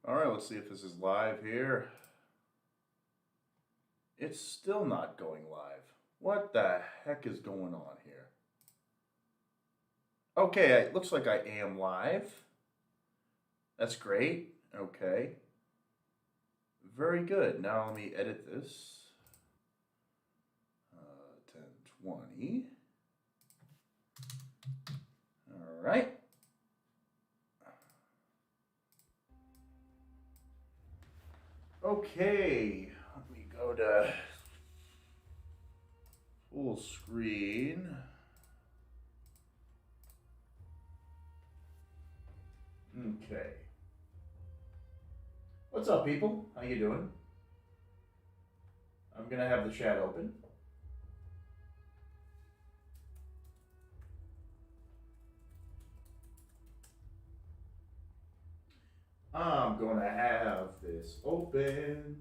All right, let's see if this is live here. It's still not going live. What the heck is going on here? Okay, it looks like I am live. That's great. Okay. Very good. Now let me edit this. 1020. All right. Okay, let me go to full screen. Okay. What's up, people? How you doing? I'm gonna have the chat open. I'm gonna have this open.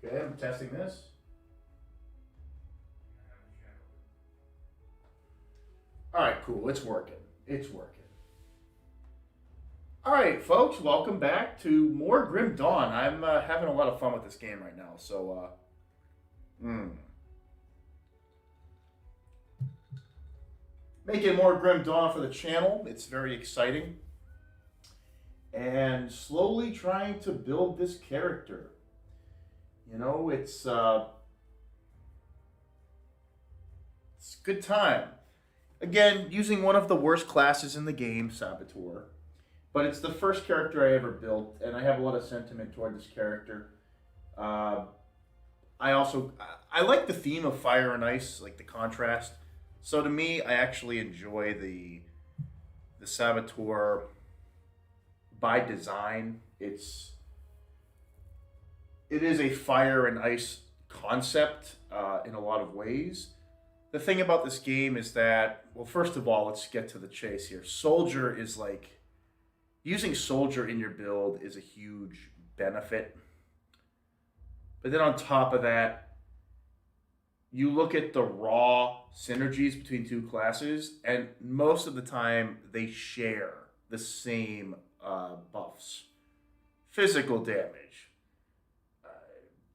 Okay, I'm testing this. All right, cool. It's working. It's working. All right, folks, welcome back to more Grim Dawn. I'm having a lot of fun with this game right now. So, making more Grim Dawn for the channel. It's very exciting. And slowly trying to build this character. You know, it's a good time. Again, using one of the worst classes in the game, Saboteur. But it's the first character I ever built, and I have a lot of sentiment toward this character. I like the theme of fire and ice, like the contrast. So to me, I actually enjoy the Saboteur by design. It is a fire and ice concept in a lot of ways. The thing about this game is that, well, first of all, let's get to the chase here. Soldier is like, using Soldier in your build is a huge benefit. But then on top of that, you look at the raw synergies between two classes, and most of the time they share the same buffs. Physical damage,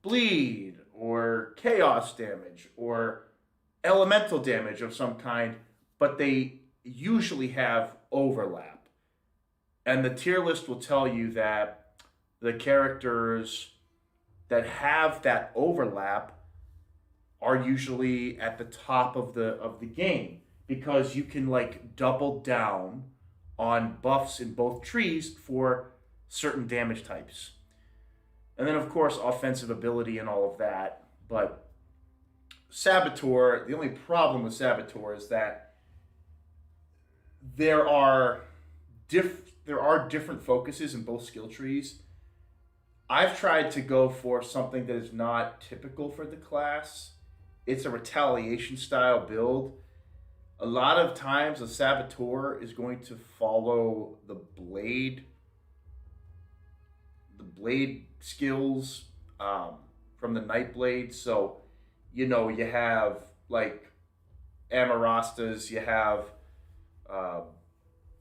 bleed, or chaos damage, or elemental damage of some kind, but they usually have overlap. And the tier list will tell you that the characters that have that overlap are usually at the top of the game, because you can like double down on buffs in both trees for certain damage types. And then of course offensive ability and all of that. But Saboteur, the only problem with Saboteur is that there are different focuses in both skill trees. I've tried to go for something that is not typical for the class. It's a retaliation style build. A lot of times a Saboteur is going to follow the blade skills from the Nightblade. So, you know, you have like Amarastas, you have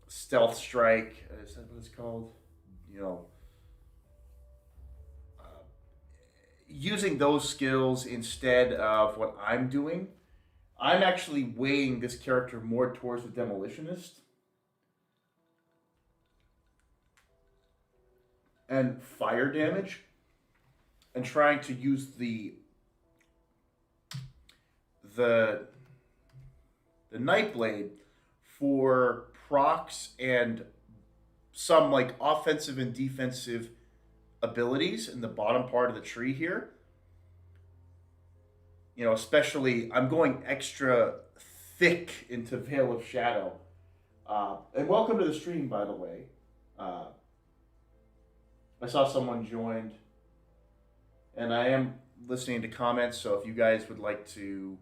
Stealth Strike, is that what it's called? You know, using those skills instead of what I'm doing. I'm actually weighing this character more towards the Demolitionist. And fire damage. And trying to use the Nightblade for procs and some like offensive and defensive abilities in the bottom part of the tree here. You know, especially I'm going extra thick into Veil of Shadow. And welcome to the stream, by the way. I saw someone joined, and I am listening to comments, so if you guys would like to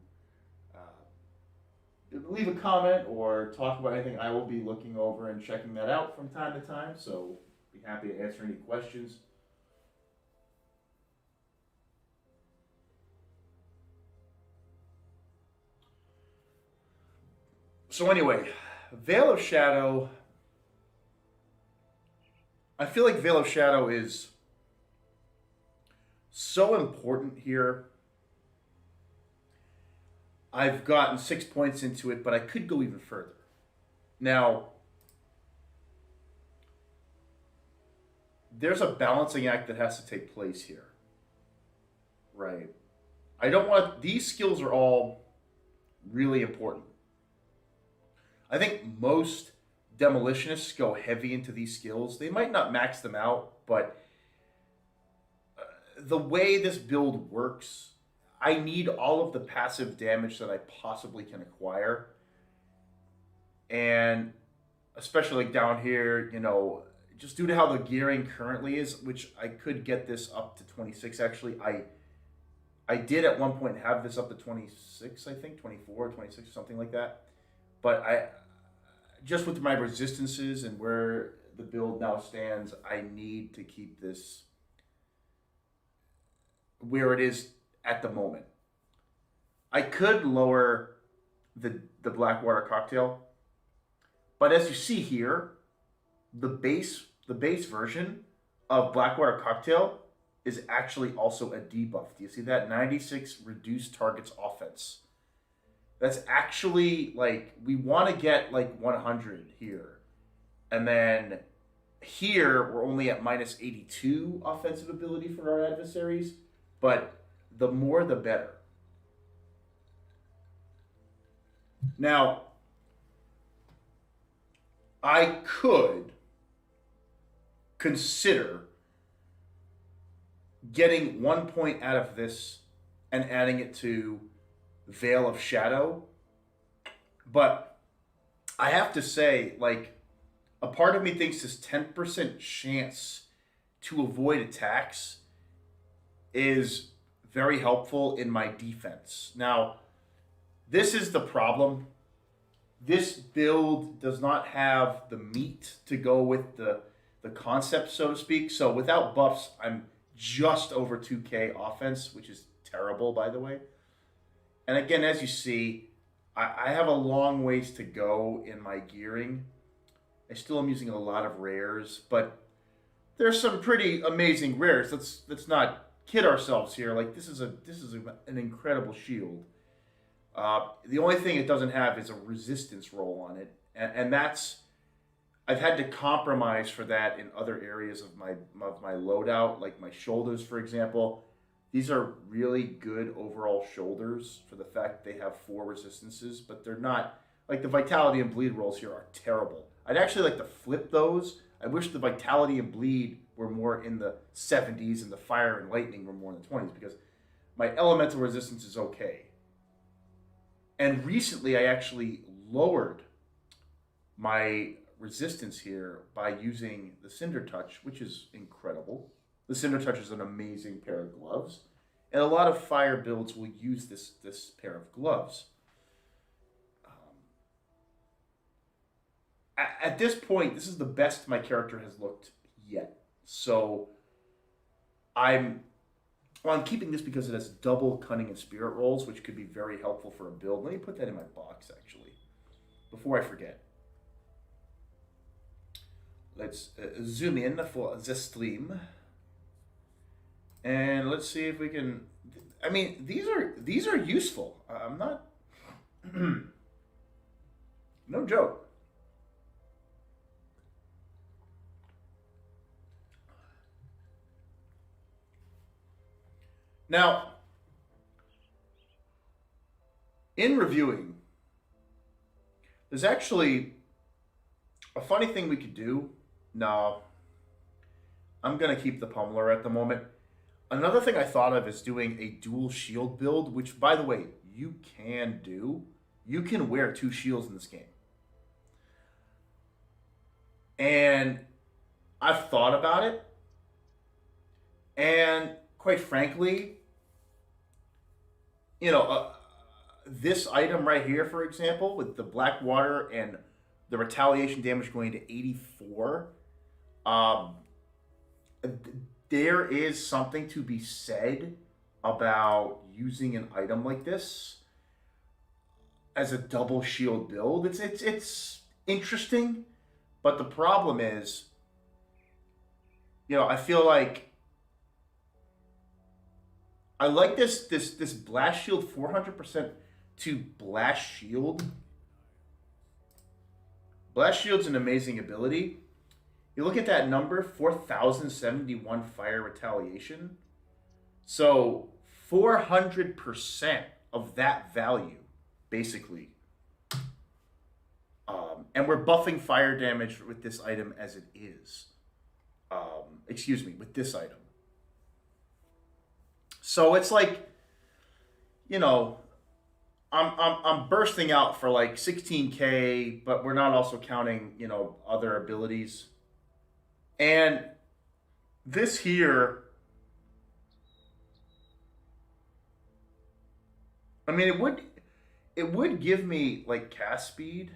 leave a comment or talk about anything, I will be looking over and checking that out from time to time, so be happy to answer any questions. So anyway, Veil of Shadow. I feel like Veil of Shadow is so important here. I've gotten 6 points into it, but I could go even further. Now, there's a balancing act that has to take place here. Right. I don't want... These skills are all really important. I think most demolitionists go heavy into these skills. They might not max them out, but the way this build works, I need all of the passive damage that I possibly can acquire. And especially like down here, you know, just due to how the gearing currently is, which I could get this up to 26 actually. I did at one point have this up to 26, I think, 24, 26, something like that. But I just with my resistances and where the build now stands, I need to keep this where it is at the moment. I could lower the Blackwater cocktail, but as you see here, the base version of Blackwater cocktail is actually also a debuff. Do you see that? 96 reduced targets offense. That's actually like, we want to get like 100 here. And then here, we're only at minus 82 offensive ability for our adversaries. But the more, the better. Now, I could consider getting 1 point out of this and adding it to Veil of Shadow. But I have to say, like, a part of me thinks this 10% chance to avoid attacks is very helpful in my defense. Now, this is the problem. This build does not have the meat to go with the concept, so to speak. So without buffs, I'm just over 2k offense, which is terrible, by the way. And again, as you see, I have a long ways to go in my gearing. I still am using a lot of rares, but there's some pretty amazing rares. Let's not kid ourselves here. Like, this is an incredible shield. The only thing it doesn't have is a resistance roll on it, and that's, I've had to compromise for that in other areas of my loadout, like my shoulders, for example. These are really good overall shoulders for the fact they have 4 resistances, but they're not, like the Vitality and Bleed rolls here are terrible. I'd actually like to flip those. I wish the Vitality and Bleed were more in the 70s and the Fire and Lightning were more in the 20s, because my elemental resistance is okay. And recently I actually lowered my resistance here by using the Cinder Touch, which is incredible. The Cinder Touch is an amazing pair of gloves, and a lot of fire builds will use this pair of gloves. At this point, this is the best my character has looked yet. So I'm keeping this because it has double Cunning and Spirit rolls, which could be very helpful for a build. Let me put that in my box, actually, before I forget. Let's zoom in for the stream. And let's see if we can... I mean, these are useful. I'm not... no joke. Now, in reviewing, there's actually a funny thing we could do. No, I'm going to keep the Pummeler at the moment. Another thing I thought of is doing a dual shield build, which, by the way, you can do. You can wear 2 shields in this game. And I've thought about it. And quite frankly, you know, this item right here, for example, with the Blackwater and the retaliation damage going to 84, there is something to be said about using an item like this. as a double shield build. It's interesting, but the problem is, I feel like I like this blast shield 400% to blast shield. Blast shield's an amazing ability. You look at that number, 4,071 fire retaliation. So 400% of that value, basically. And we're buffing fire damage with this item as it is. With this item. So it's like, I'm bursting out for like 16k, but we're not also counting, other abilities. And this here, I mean, it would give me like cast speed.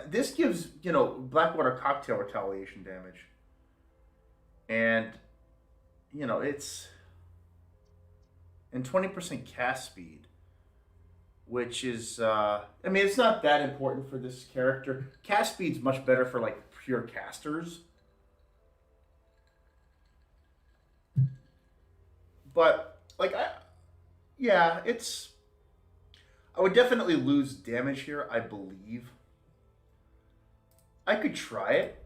This gives, Blackwater Cocktail retaliation damage. And, it's and 20% cast speed, which is, it's not that important for this character. Cast speed's much better for like pure casters. But like I would definitely lose damage here, I believe. I could try it.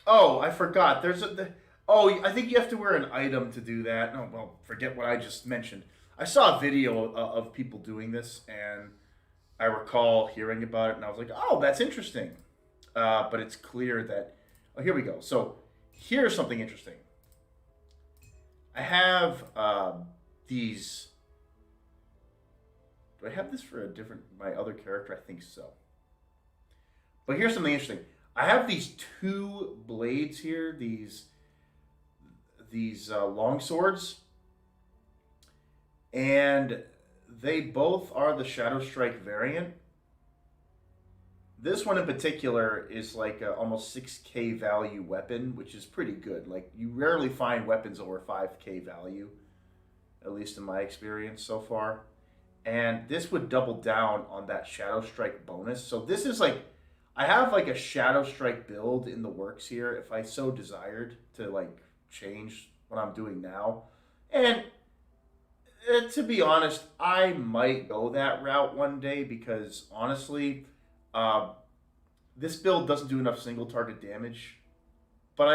Oh, I forgot. I think you have to wear an item to do that. No, well, forget what I just mentioned. I saw a video of people doing this, and I recall hearing about it, and I was like, oh, that's interesting. But it's clear that... Oh, here we go. So here's something interesting. I have these... Do I have this for my other character? I think so. But here's something interesting. I have these two blades here, these long swords, and they both are the Shadow Strike variant. This one in particular is like a almost 6k value weapon, which is pretty good. Like, you rarely find weapons over 5k value, at least in my experience so far. And this would double down on that Shadow Strike bonus. So this is like, I have like a Shadow Strike build in the works here if I so desired to like change what I'm doing now. And to be honest, I might go that route one day because honestly, this build doesn't do enough single target damage. But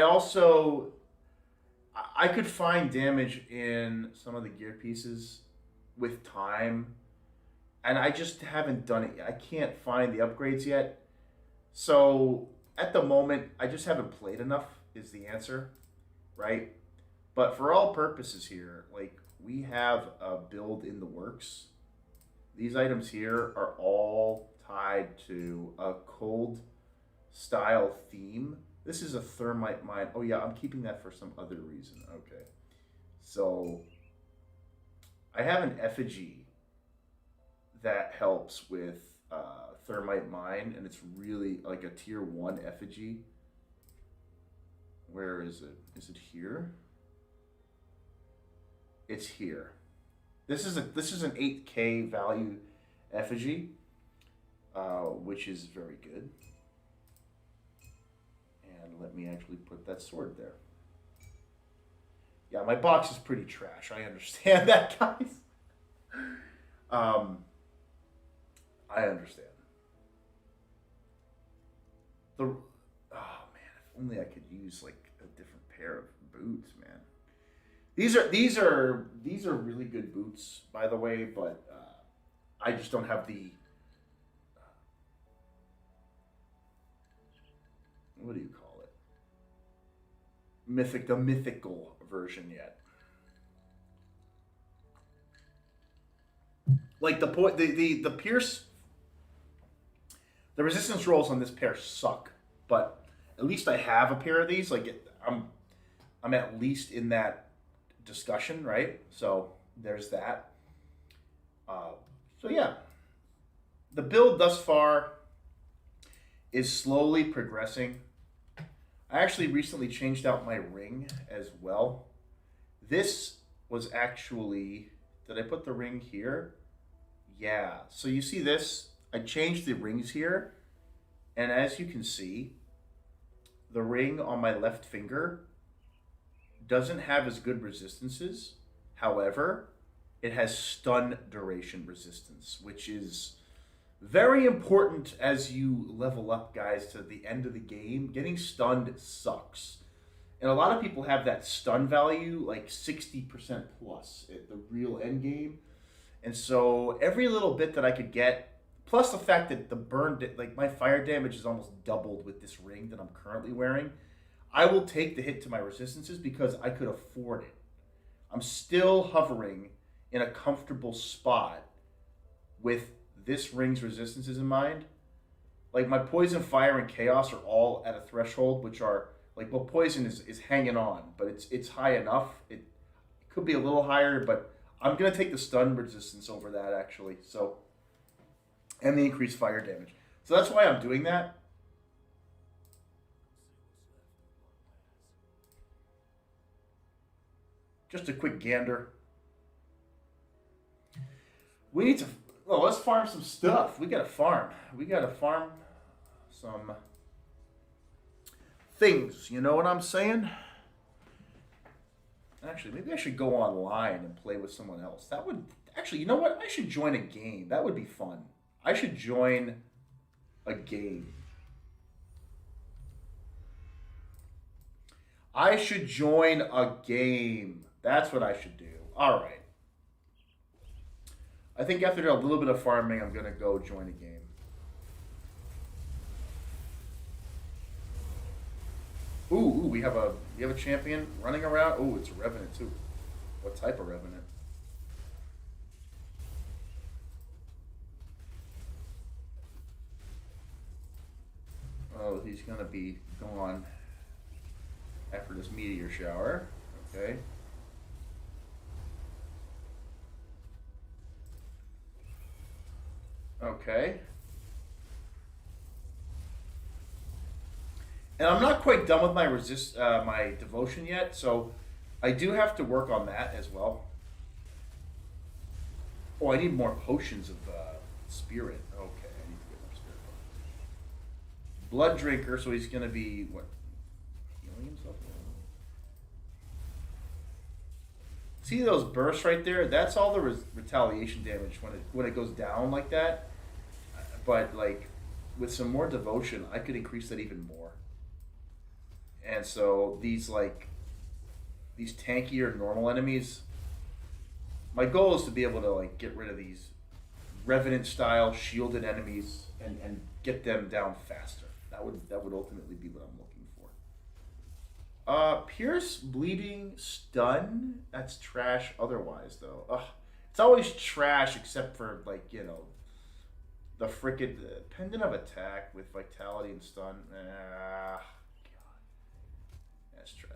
I could find damage in some of the gear pieces with time. And I just haven't done it yet. I can't find the upgrades yet. So at the moment, I just haven't played enough is the answer, right? But for all purposes here, like, we have a build in the works. These items here are all tied to a cold style theme. This is a thermite mine. Oh yeah, I'm keeping that for some other reason. Okay. So I have an effigy that helps with thermite mine, and it's really like a tier 1 effigy. Where is it? Is it here? It's here. This is an 8k value effigy, which is very good. And let me actually put that sword there. Yeah, my box is pretty trash. I understand that, guys. I understand. Oh man, if only I could use like a different pair of boots, man. These are really good boots, by the way, but I just don't have the what do you call it? The mythical version yet. Like the pierce, the resistance rolls on this pair suck, but at least I have a pair of these. Like I'm at least in that discussion, right? So there's that. So yeah, the build thus far is slowly progressing. I actually recently changed out my ring as well. This was actually, did I put the ring here? Yeah. So you see this? I changed the rings here. And as you can see, the ring on my left finger doesn't have as good resistances. However, it has stun duration resistance, which is very important as you level up, guys, to the end of the game. Getting stunned sucks. And a lot of people have that stun value like 60% plus at the real end game. And so every little bit that I could get, plus the fact that the burn, like my fire damage is almost doubled with this ring that I'm currently wearing, I will take the hit to my resistances because I could afford it. I'm still hovering in a comfortable spot with this ring's resistances in mind. Like my poison, fire, and chaos are all at a threshold, which are like, well, poison is hanging on, but it's high enough. It could be a little higher, but I'm gonna take the stun resistance over that actually. So, and the increased fire damage. So that's why I'm doing that. Just a quick gander. We need to, well, let's farm some stuff. We gotta farm. We gotta farm some things. You know what I'm saying? Actually, maybe I should go online and play with someone else. That would, actually, you know what? I should join a game. That would be fun. I should join a game. I should join a game. That's what I should do. All right. I think after a little bit of farming, I'm going to go join a game. Ooh, we have a champion running around. Ooh, it's a Revenant too. What type of Revenant? Oh, he's going to be gone after this meteor shower. Okay. Okay. And I'm not quite done with my my devotion yet, so I do have to work on that as well. Oh, I need more potions of spirit. Okay, I need to get more spirit potions. Blood drinker, so he's gonna be what? Healing himself. See those bursts right there? That's all the retaliation damage when it goes down like that. But like with some more devotion, I could increase that even more. And so these tankier normal enemies, my goal is to be able to like get rid of these Revenant style shielded enemies and get them down faster. That would ultimately be what I'm looking for. Pierce, bleeding, stun. That's trash. Otherwise though, it's always trash except for like the frickin' pendant of attack with vitality and stun. God, that's trash.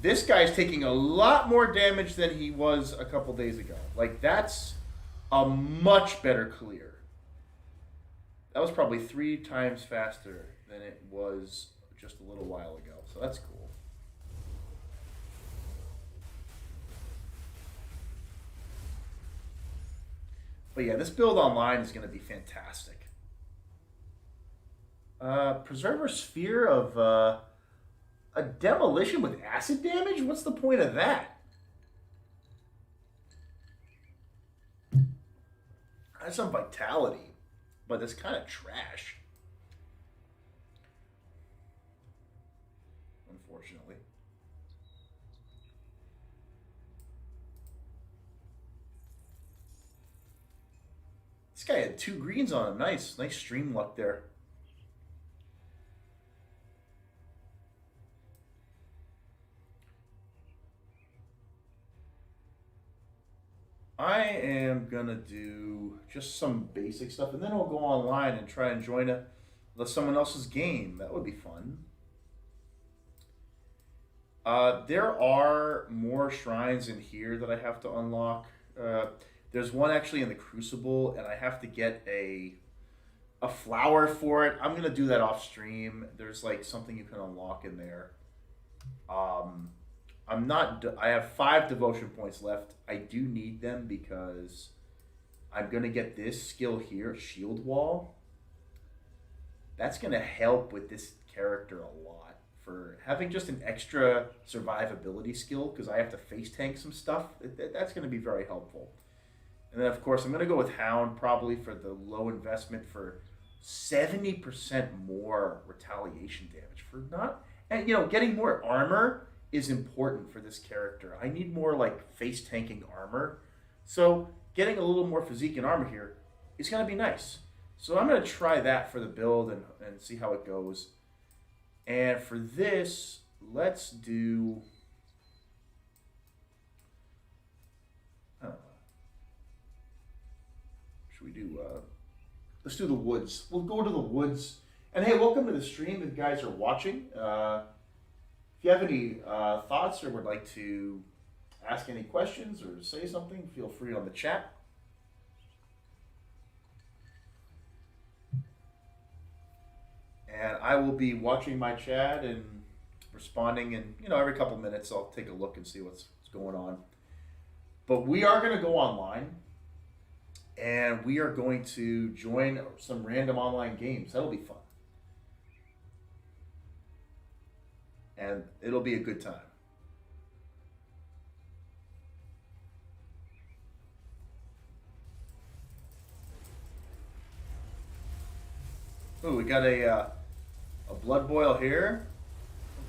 This guy's taking a lot more damage than he was a couple days ago. Like, that's a much better clear. That was probably 3 times faster than it was just a little while ago. So that's cool. But yeah, this build online is going to be fantastic. Preserver Sphere of a demolition with acid damage? What's the point of that? That's some vitality, but it's kind of trash. Unfortunately. This guy had 2 greens on him. Nice stream luck there. I am gonna do just some basic stuff, and then I'll go online and try and join someone else's game. That would be fun. There are more shrines in here that I have to unlock. Uh, there's one actually in the Crucible, and I have to get a flower for it. I'm gonna do that off stream. There's like something you can unlock in there. Um, I'm not. I have 5 devotion points left. I do need them because I'm gonna get this skill here, Shield Wall. That's gonna help with this character a lot for having just an extra survivability skill because I have to face tank some stuff. That's gonna be very helpful. And then of course I'm gonna go with Hound probably for the low investment for 70% more retaliation damage for not, and getting more armor is important for this character. I need more like face tanking armor. So getting a little more physique and armor here is gonna be nice. So I'm gonna try that for the build and see how it goes. And for this, let's do should we do let's do the woods. We'll go to the woods. And hey, welcome to the stream if you guys are watching. If you have any thoughts or would like to ask any questions or say something, feel free on the chat. And I will be watching my chat and responding, and every couple minutes I'll take a look and see what's going on. But we are going to go online, and we are going to join some random online games. That'll be fun. And it'll be a good time. Ooh, we got a blood boil here.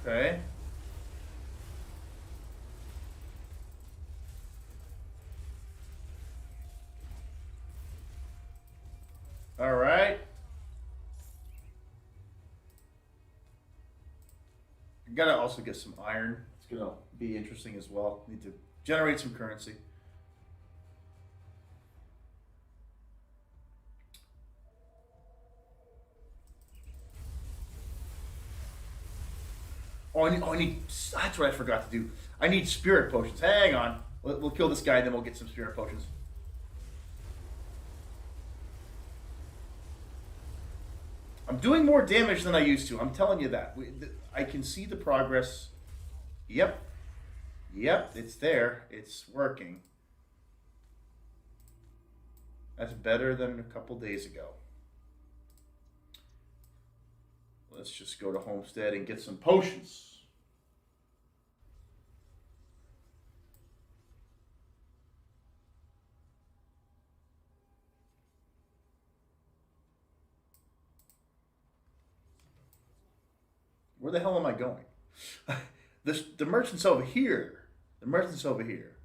Okay. All right. I gotta also get some iron. It's gonna be interesting as well. Need to generate some currency. Oh, I need. That's what I forgot to do. I need spirit potions. Hang on. We'll kill this guy, then we'll get some spirit potions. I'm doing more damage than I used to. I'm telling you that. I can see the progress. Yep. Yep, it's there. It's working. That's better than a couple days ago. Let's just go to Homestead and get some potions. Where the hell am I going? The merchant's over here. The merchant's over here.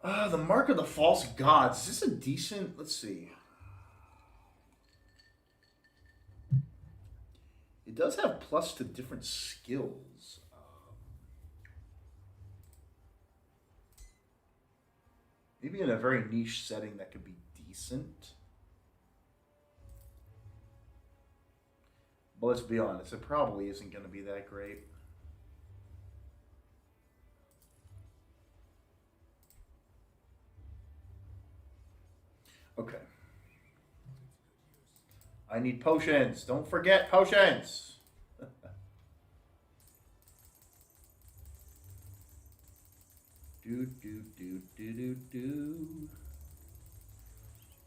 The Mark of the False Gods. Is this a decent... Let's see. It does have plus to different skills. Maybe in a very niche setting that could be decent. But let's be honest, it probably isn't going to be that great. Okay. I need potions. Don't forget potions. Do.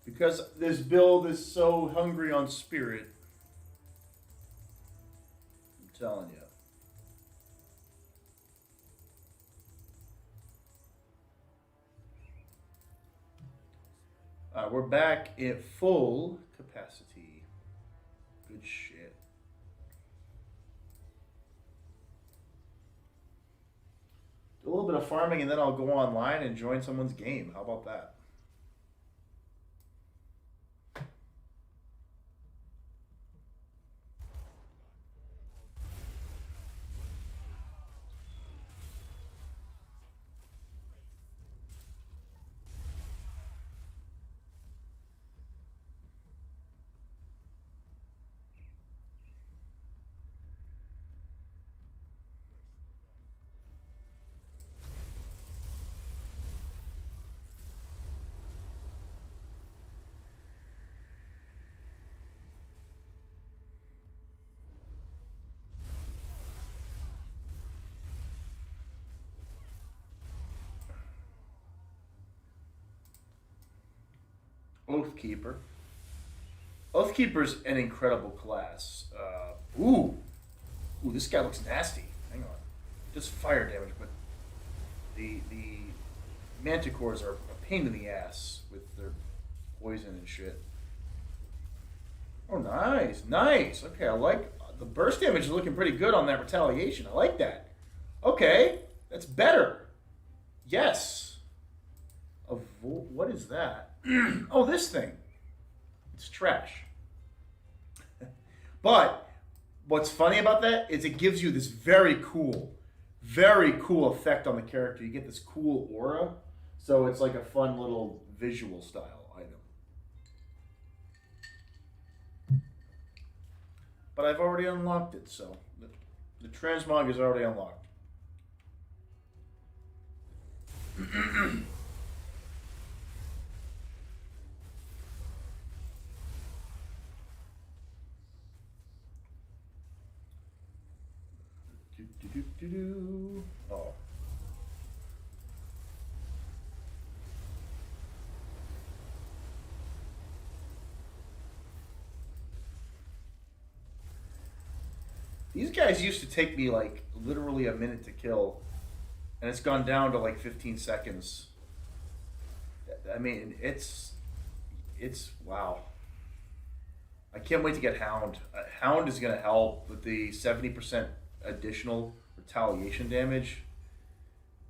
Because this build is so hungry on spirit. I'm telling you. We're back at full capacity. Good shit. Do a little bit of farming and then I'll go online and join someone's game. How about that? Oathkeeper. Oathkeeper's an incredible class. Ooh, this guy looks nasty. Hang on, just fire damage, but the manticores are a pain in the ass with their poison and shit. Oh, nice, nice. Okay, I like the burst damage is looking pretty good on that retaliation. I like that. Okay, that's better. Yes. What is that? Oh, this thing. It's trash. But what's funny about that is it gives you this very cool effect on the character. You get this cool aura. So it's like a fun little visual style item. But I've already unlocked it, so the transmog is already unlocked. Oh. These guys used to take me like literally a minute to kill, and it's gone down to like 15 seconds. I mean, it's wow. I can't wait to get Hound. Hound is going to help with the 70% additional retaliation damage.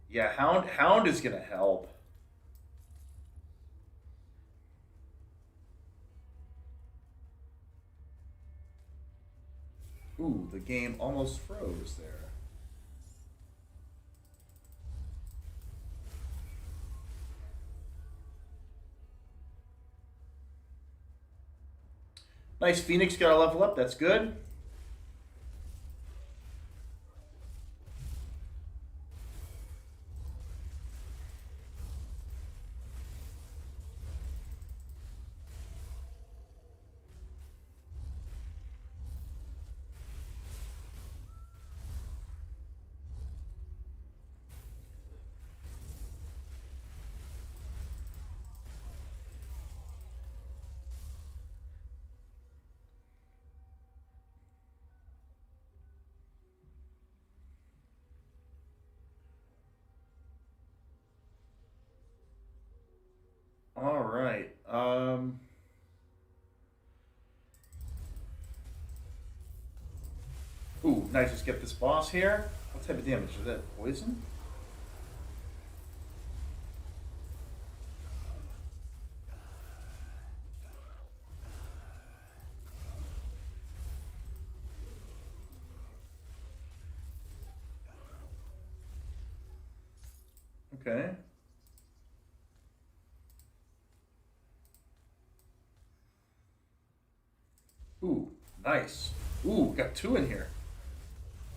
Yeah, Hound is going to help. Ooh, the game almost froze there. Nice, Phoenix got a level up. That's good. All right. Ooh, nice. Let's get this boss here. What type of damage is that? Poison? Okay. Ooh, nice. Ooh, got two in here.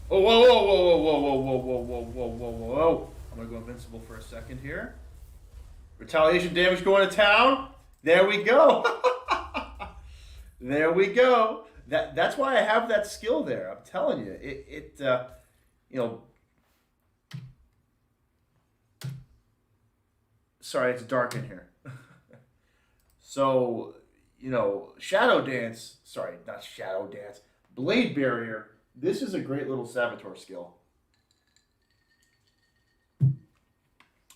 Oh, whoa, whoa, whoa, whoa, whoa, whoa, whoa, whoa, whoa, whoa, whoa, whoa. I'm gonna go invincible for a second here. Retaliation damage going to town. There we go. There we go. That's why I have that skill there. I'm telling you, you know. Sorry, it's dark in here. So, you know, Shadow Dance. Sorry, not Shadow Dance. Blade Barrier. This is a great little Saboteur skill.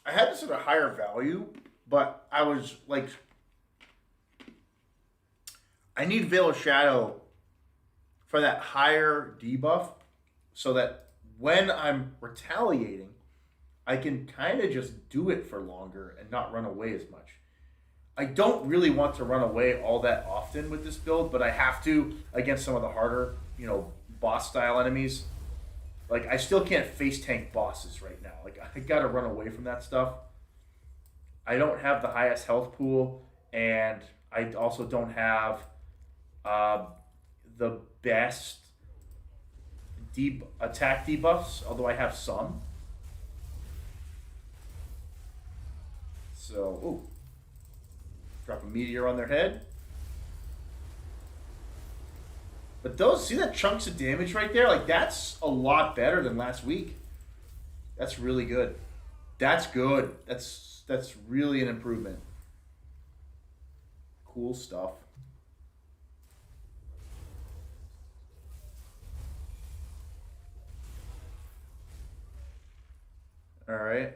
I had this at a higher value, but I was like, I need Veil of Shadow for that higher debuff so that when I'm retaliating, I can kind of just do it for longer and not run away as much. I don't really want to run away all that often with this build, but I have to against some of the harder, you know, boss style enemies. Like, I still can't face tank bosses right now. Like, I gotta run away from that stuff. I don't have the highest health pool, and I also don't have the best deep attack debuffs, although I have some. So, ooh. Drop a meteor on their head. But those, see that chunks of damage right there? Like, that's a lot better than last week. That's really good. That's good. That's really an improvement. Cool stuff. All right.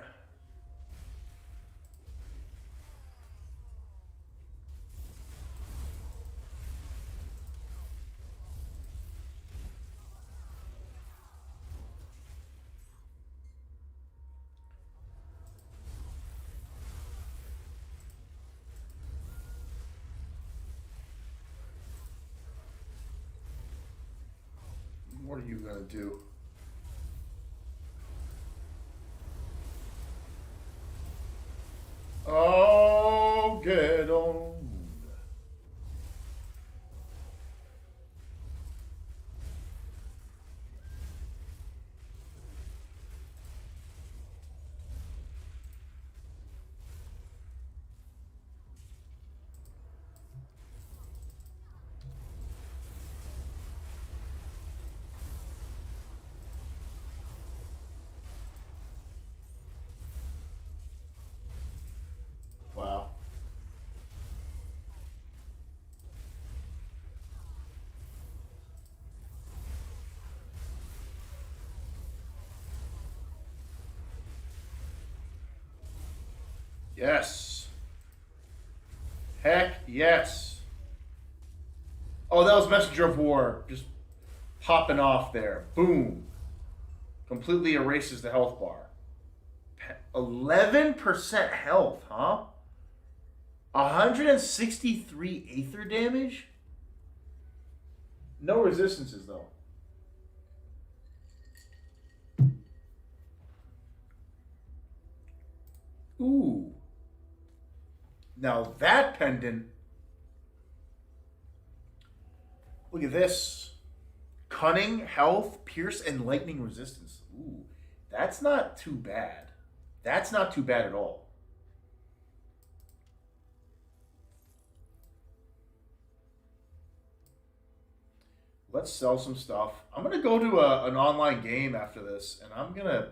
What are you gonna do? Oh, get on. Wow. Yes. Heck yes. Oh, that was Messenger of War. Just popping off there. Boom. Completely erases the health bar. 11% health, huh? 163 Aether damage? No resistances, though. Ooh. Now that pendant. Look at this. Cunning, health, pierce, and lightning resistance. Ooh. That's not too bad. That's not too bad at all. Let's sell some stuff. I'm gonna go to an online game after this, and I'm gonna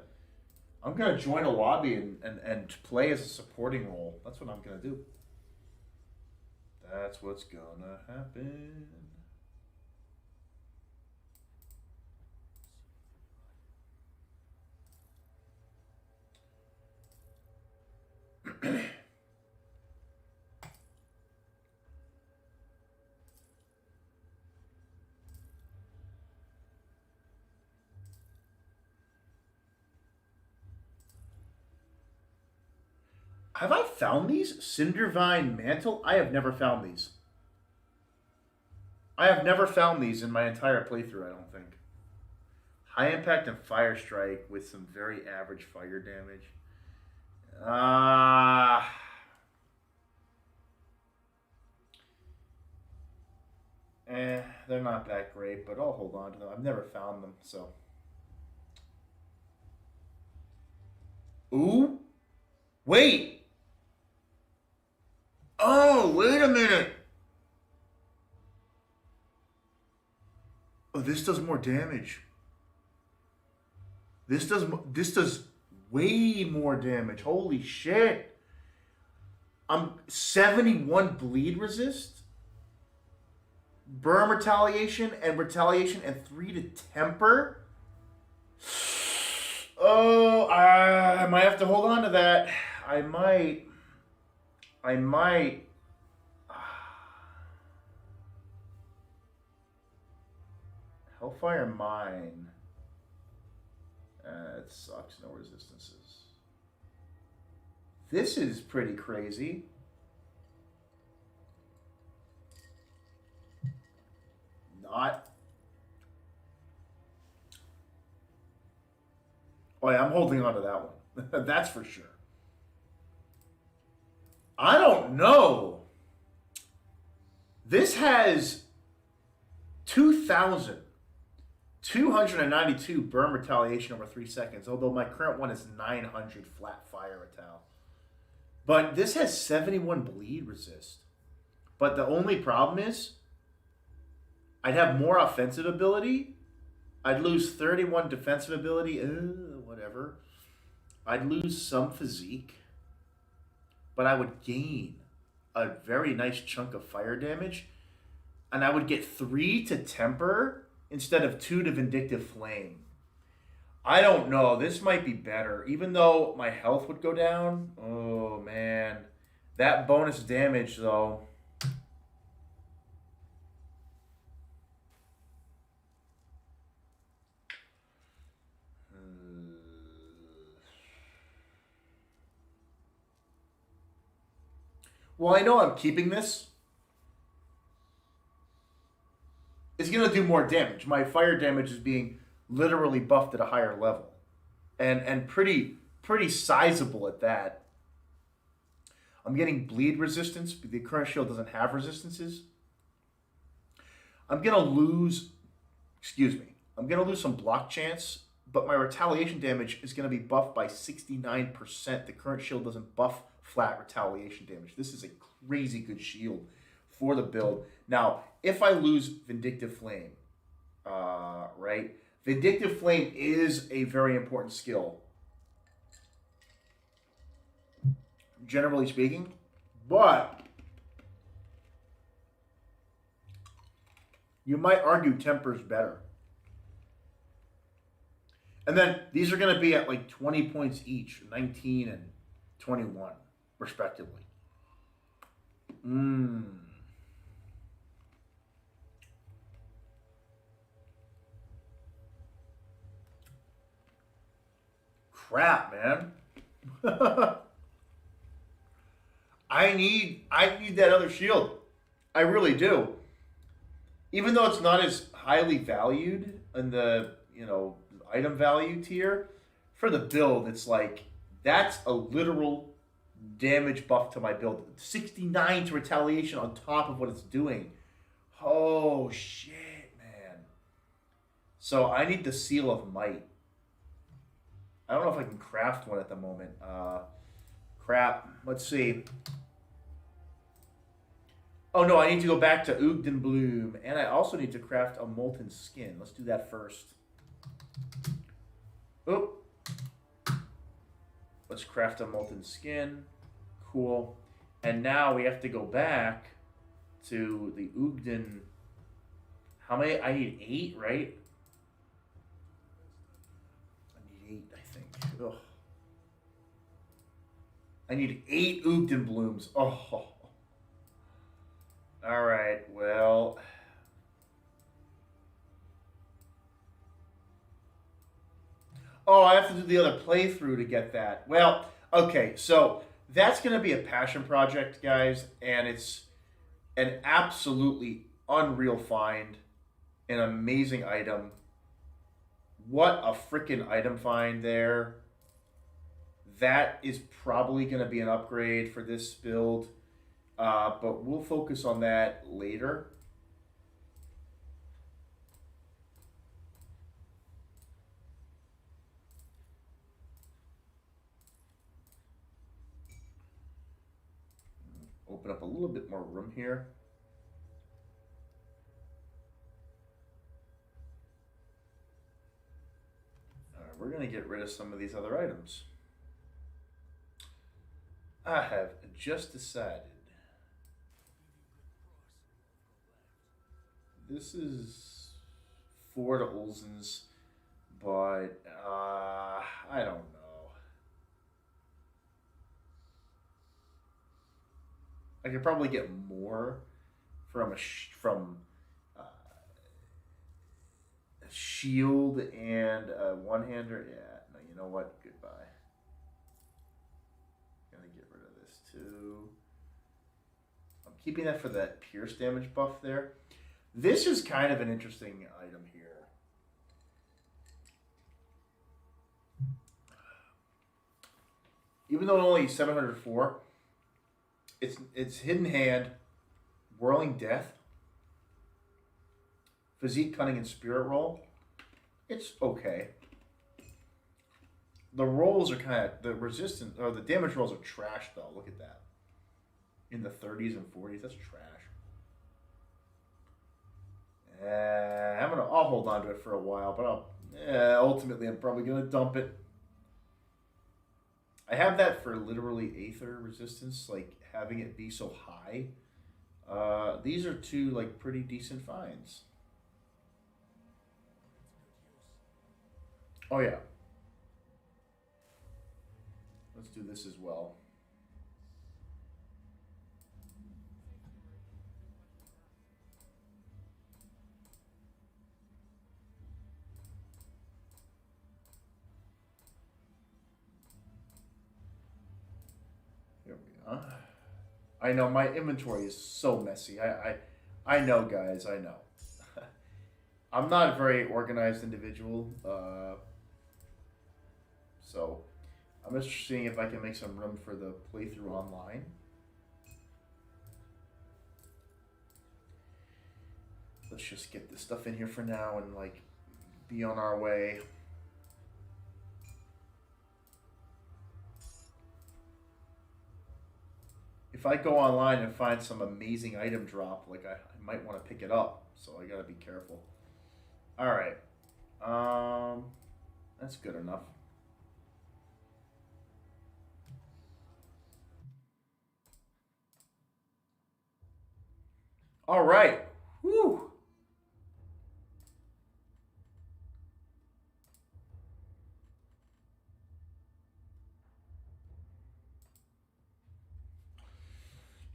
join a lobby and play as a supporting role. That's what I'm gonna do. That's what's gonna happen. Have I found these? Cindervine Mantle? I have never found these. I have never found these in my entire playthrough, I don't think. High impact and fire strike with some very average fire damage. They're not that great, but I'll hold on to them. I've never found them, so. Ooh. Wait. Oh, wait a minute. Oh, this does more damage. This does way more damage. Holy shit. I'm 71 bleed resist, burn retaliation and 3 to temper. Oh, I might have to hold on to that. I might. Hellfire Mine. It sucks. No resistances. This is pretty crazy. Not. Oh yeah, I'm holding on to that one. That's for sure. I don't know. This has 2,292 burn retaliation over 3 seconds, although my current one is 900 flat fire retaliation. But this has 71 bleed resist. But the only problem is I'd have more offensive ability. I'd lose 31 defensive ability. Whatever. I'd lose some physique. But I would gain a very nice chunk of fire damage, and I would get 3 to Temper instead of 2 to Vindictive Flame. I don't know. This might be better. Even though my health would go down. Oh, man. That bonus damage, though. Well, I know I'm keeping this. It's going to do more damage. My fire damage is being literally buffed at a higher level. And pretty sizable at that. I'm getting bleed resistance, but the current shield doesn't have resistances. I'm going to lose, I'm going to lose some block chance, but my retaliation damage is going to be buffed by 69%. The current shield doesn't buff flat retaliation damage. This is a crazy good shield for the build. Now, if I lose Vindictive Flame, right? Vindictive Flame is a very important skill, generally speaking, but you might argue Temper's better. And then these are going to be at like 20 points each, 19 and 21, respectively. Crap, man. I need that other shield. I really do. Even though it's not as highly valued in the, item value tier, for the build, it's like, that's a literal damage buff to my build. 69 to retaliation on top of what it's doing. Oh, shit, man. So I need the Seal of Might. I don't know if I can craft one at the moment. Crap. Let's see. Oh, no, I need to go back to Ugden Bloom. And I also need to craft a Molten Skin. Let's do that first. Oh. Let's craft a Molten Skin. Cool. And now we have to go back to the Ugden. How many? I need 8, right? I need 8, I think. Ugh. I need 8 Ugden Blooms. Oh. All right, well. Oh, I have to do the other playthrough to get that. Well, okay, so that's going to be a passion project, guys, and it's an absolutely unreal find, an amazing item. What a freaking item find there. That is probably going to be an upgrade for this build, but we'll focus on that later. Open up a little bit more room here. All right, we're going to get rid of some of these other items. I have just decided this is for the Olsens, but I don't know. I could probably get more from a shield and a one-hander. Yeah, no, you know what? Goodbye. Gonna get rid of this too. I'm keeping that for that pierce damage buff there. This is kind of an interesting item here. Even though only 704, it's Hidden Hand, Whirling Death, Physique, Cunning, and Spirit Roll. It's okay. The rolls are kind of, the resistance, or the damage rolls are trash though. Look at that. In the 30s and 40s, that's trash. I'll hold on to it for a while, but ultimately I'm probably gonna dump it. I have that for literally Aether resistance, like having it be so high. These are two like pretty decent finds. Oh yeah. Let's do this as well. Here we go. I know my inventory is so messy. I know, guys. I know. I'm not a very organized individual, so I'm just seeing if I can make some room for the playthrough online. Let's just get this stuff in here for now and like be on our way. If I go online and find some amazing item drop, like I might want to pick it up, so I gotta be careful. All right, that's good enough. All right, whew.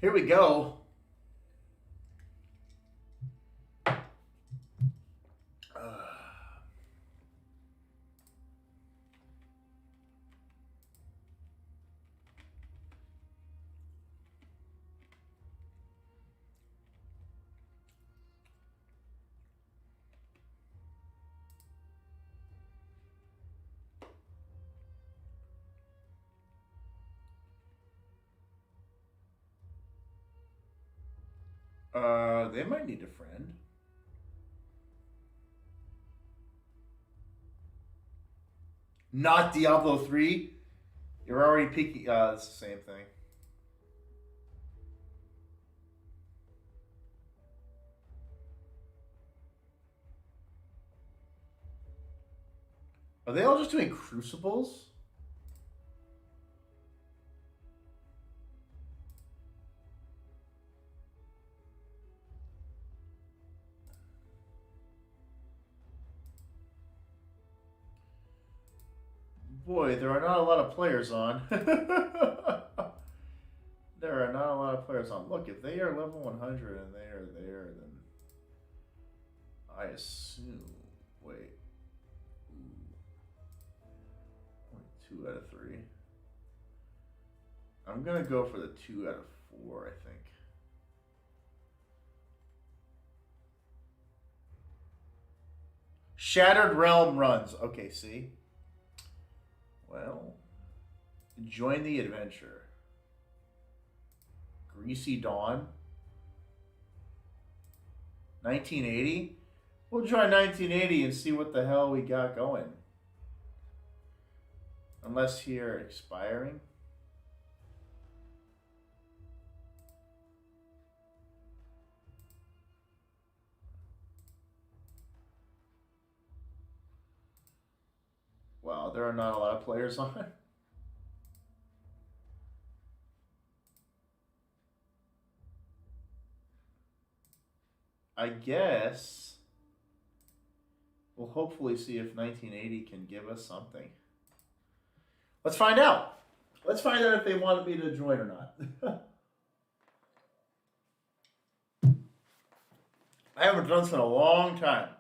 Here we go. They might need a friend. Not Diablo 3. You're already peeking. It's the same thing. Are they all just doing crucibles? Boy, there are not a lot of players on. There are not a lot of players on. Look, if they are level 100 and they are there, then I assume. Wait. Only 2 out of 3. I'm gonna go for the 2 out of 4, I think. Shattered Realm runs. Okay, see? Well, join the adventure. Greasy Dawn. 1980? We'll try 1980 and see what the hell we got going. Unless here expiring. Wow, there are not a lot of players on it. I guess we'll hopefully see if 1980 can give us something. Let's find out. Let's find out if they wanted me to join or not. I haven't done this in a long time.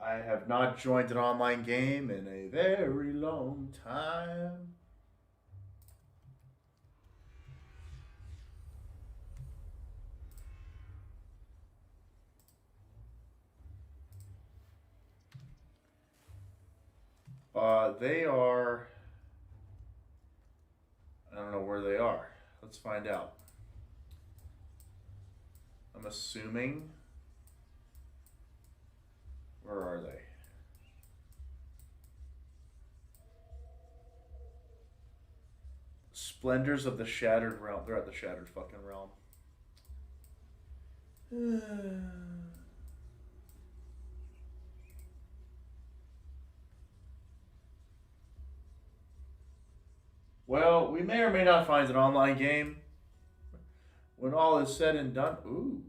I have not joined an online game in a very long time. They are... I don't know where they are. Let's find out. I'm assuming... Where are they? Splendors of the Shattered Realm. They're at the Shattered fucking Realm. Well, we may or may not find an online game when all is said and done. Ooh.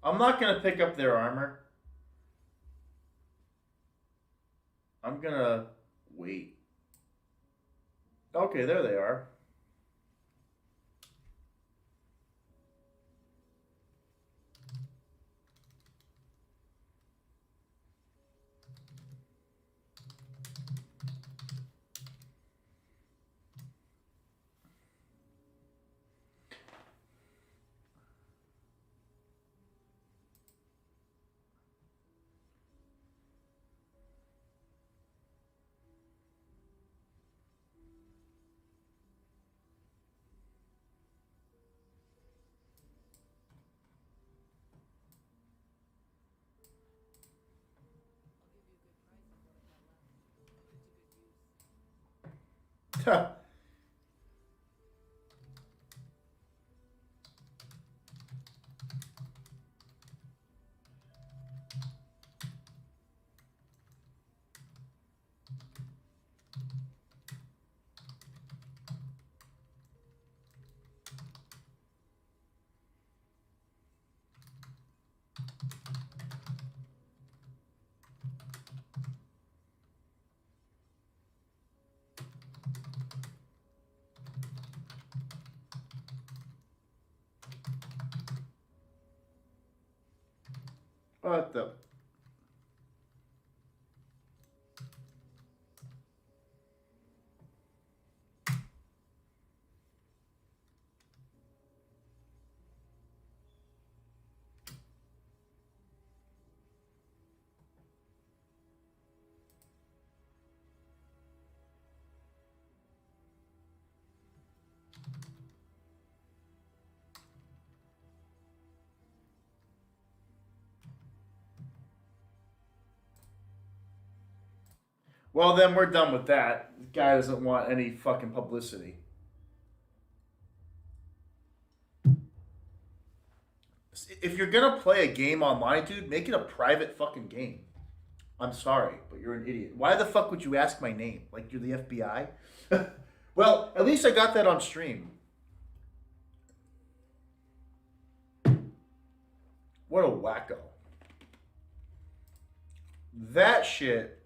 I'm not going to pick up their armor. I'm going to wait. Okay, there they are. What the? Well, then we're done with that. This guy doesn't want any fucking publicity. If you're gonna play a game online, dude, make it a private fucking game. I'm sorry, but you're an idiot. Why the fuck would you ask my name? Like you're the FBI? Well, at least I got that on stream. What a wacko. That shit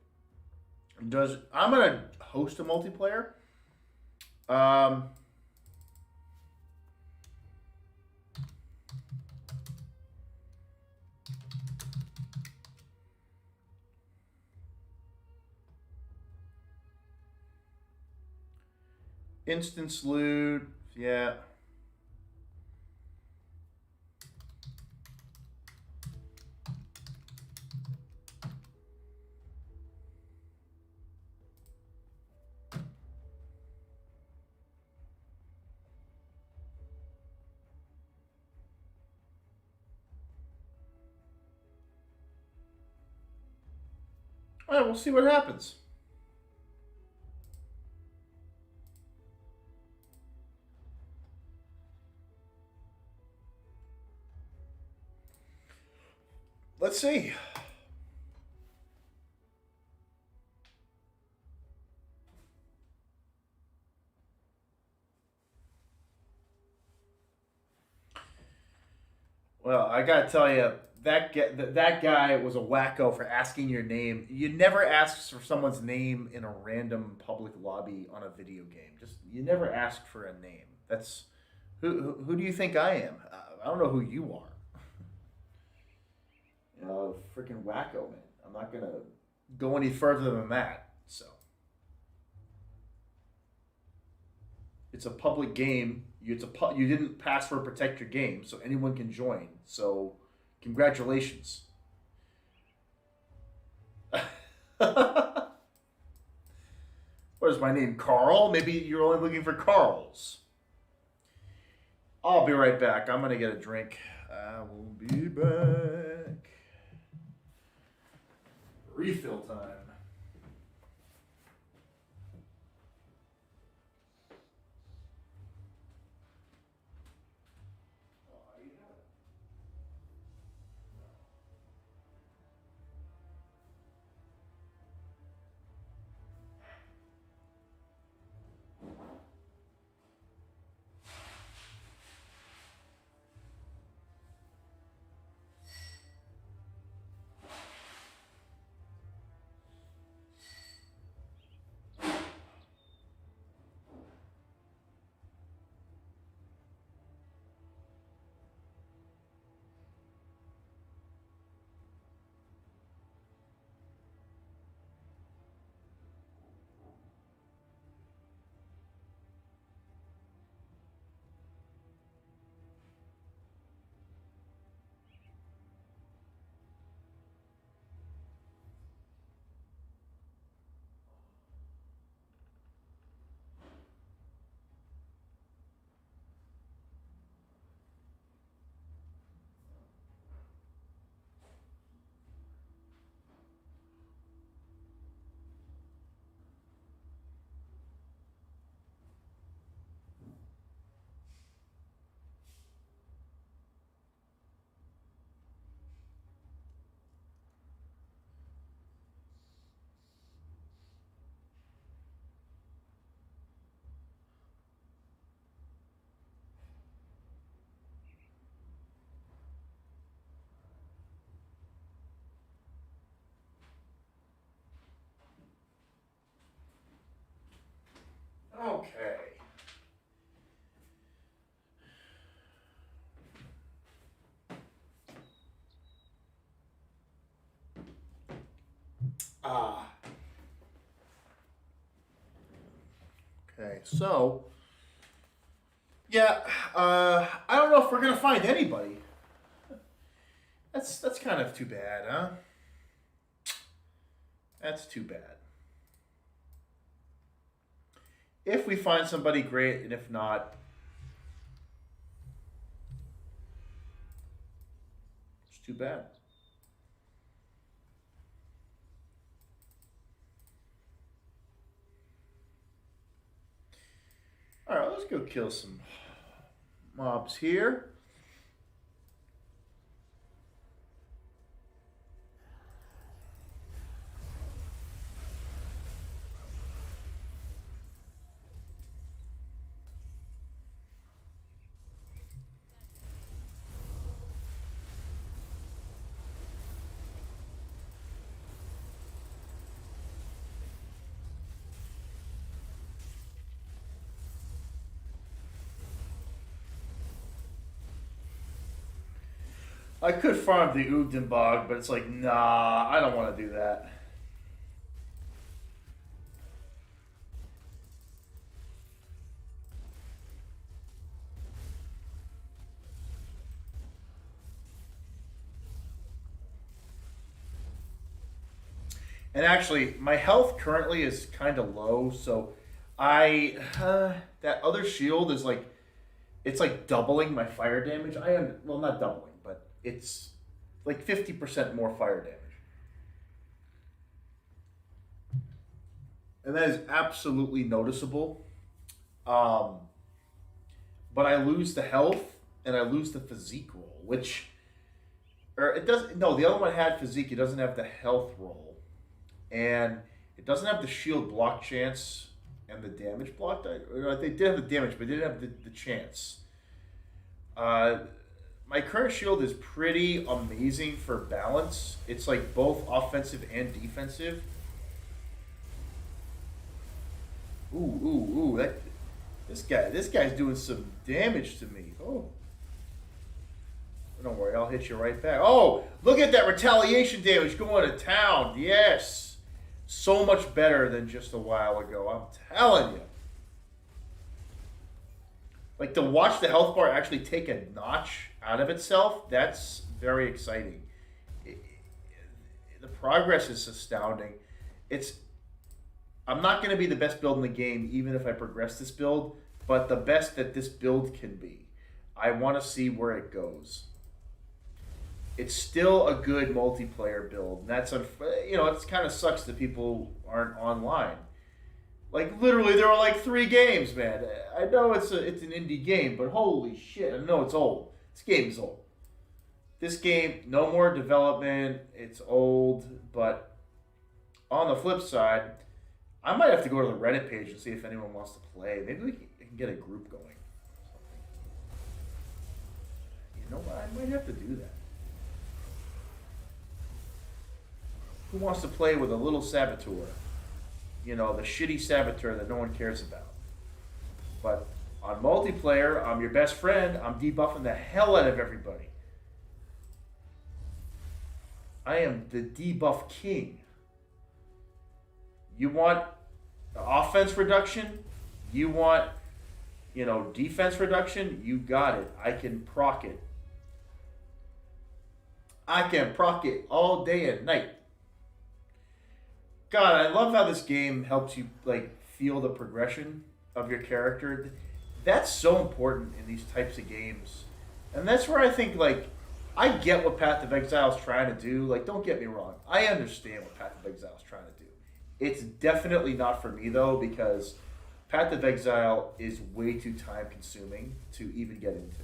does. I'm gonna host a multiplayer. Um, Instance loot, yeah. All right, we'll see what happens. Let's see. Well, I gotta tell you, that guy was a wacko for asking your name. You never ask for someone's name in a random public lobby on a video game. Just you never ask for a name. That's who do you think I am? I don't know who you are. You know, freaking wacko man. I'm not gonna go any further than that. So it's a public game. You didn't password protect your game, so anyone can join. So congratulations. What is my name? Carl? Maybe you're only looking for Carls. I'll be right back. I'm gonna get a drink. I will be back. Refill time. Ah. Okay, so yeah, I don't know if we're gonna find anybody. That's kind of too bad, huh? That's too bad. If we find somebody, great, and if not, it's too bad. All right, let's go kill some mobs here. I could farm the Ugdenbog, but it's like, nah, I don't want to do that. And actually, my health currently is kind of low, so that other shield is like, it's like doubling my fire damage. I am, well, not doubling, but it's like 50% more fire damage. And that is absolutely noticeable. But I lose the health and I lose the physique roll, which, or it doesn't, no, the other one had physique, it doesn't have the health roll. And it doesn't have the shield block chance and the damage block. They did have the damage, but they didn't have the chance. My current shield is pretty amazing for balance. It's like both offensive and defensive. Ooh, this guy's doing some damage to me. Oh. Don't worry, I'll hit you right back. Oh, look at that retaliation damage going to town. Yes. So much better than just a while ago. I'm telling you. Like, to watch the health bar actually take a notch out of itself, that's very exciting. The progress is astounding. I'm not going to be the best build in the game, even if I progress this build, but the best that this build can be. I want to see where it goes. It's still a good multiplayer build. And that's, it kind of sucks that people aren't online. Like, literally, there are like 3 games, man. I know it's an indie game, but holy shit, I know it's old. This game is old. This game, no more development. It's old, but on the flip side, I might have to go to the Reddit page and see if anyone wants to play. Maybe we can get a group going. You know what? I might have to do that. Who wants to play with a little Saboteur? You know, the shitty Saboteur that no one cares about. But on multiplayer, I'm your best friend. I'm debuffing the hell out of everybody. I am the debuff king. You want offense reduction? You want, defense reduction? You got it. I can proc it. I can proc it all day and night. God, I love how this game helps you feel the progression of your character. That's so important in these types of games. And that's where I think I get what Path of Exile is trying to do. Don't get me wrong. I understand what Path of Exile is trying to do. It's definitely not for me though, because Path of Exile is way too time consuming to even get into.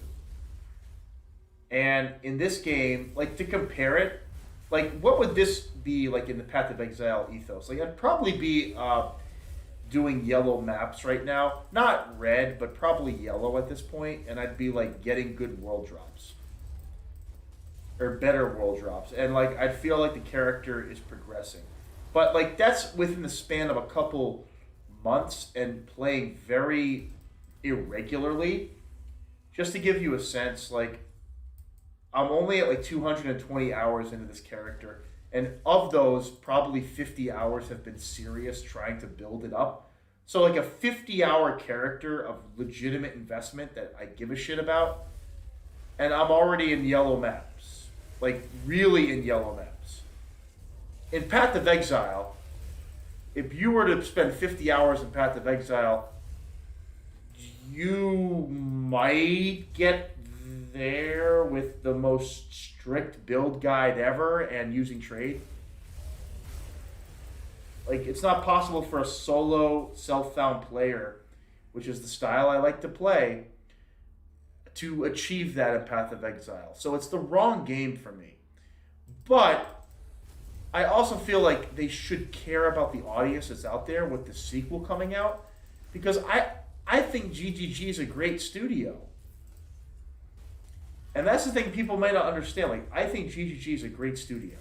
And in this game, to compare it, what would this be in the Path of Exile ethos? I'd probably be doing yellow maps right now. Not red, but probably yellow at this point. And I'd be getting good world drops. Or better world drops. And I'd feel like the character is progressing. But that's within the span of a couple months and playing very irregularly. Just to give you a sense, I'm only at 220 hours into this character, And of those, probably 50 hours have been serious trying to build it up. So, like a 50-hour character of legitimate investment that I give a shit about, and I'm already in yellow maps. Like, really in yellow maps. In Path of Exile, if you were to spend 50 hours in Path of Exile, you might get there with the most strict build guide ever and using trade. Like, it's not possible for a solo self-found player, which is the style I like to play, to achieve that in Path of Exile. So it's the wrong game for me. But I also feel like they should care about the audience that's out there with the sequel coming out, because I think GGG is a great studio. And that's the thing people may not understand. Like, I think GGG is a great studio.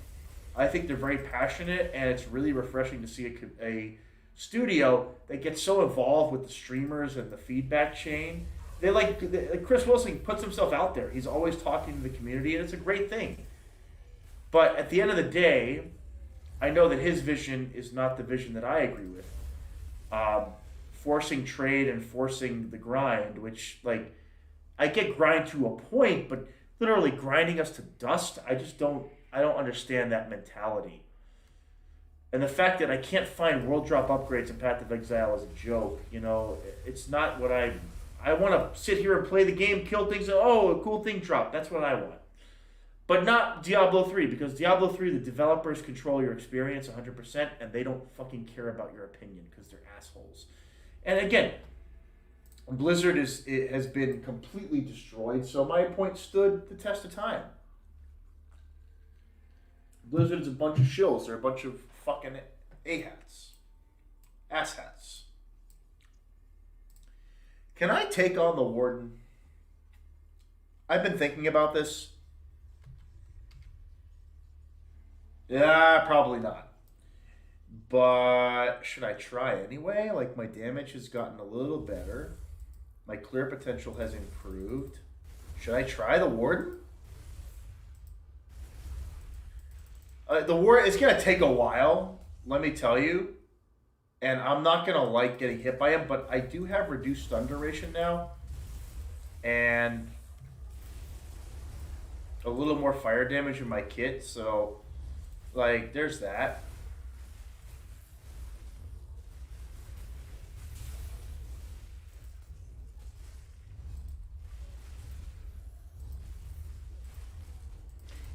I think they're very passionate, and it's really refreshing to see a studio that gets so involved with the streamers and the feedback chain. Chris Wilson puts himself out there. He's always talking to the community, and it's a great thing. But at the end of the day, I know that his vision is not the vision that I agree with. Forcing trade and forcing the grind, which, like, I get grind to a point, but literally grinding us to dust, I don't understand that mentality. And the fact that I can't find world drop upgrades in Path of Exile is a joke. You know, it's not what I want to sit here and play the game, kill things, and, oh, a cool thing dropped. That's what I want. But not Diablo 3, because Diablo 3, the developers control your experience 100%, and they don't fucking care about your opinion because they're assholes. And again, Blizzard has been completely destroyed, so my point stood the test of time. Blizzard's a bunch of shills. They're a bunch of fucking A-hats. Ass-hats. Can I take on the Warden? I've been thinking about this. Yeah, probably not. But should I try anyway? Like, my damage has gotten a little better. My clear potential has improved. Should I try the Warden? The Warden, it's going to take a while, let me tell you. And I'm not going to like getting hit by him, but I do have reduced stun duration now. And a little more fire damage in my kit, so, like, there's that.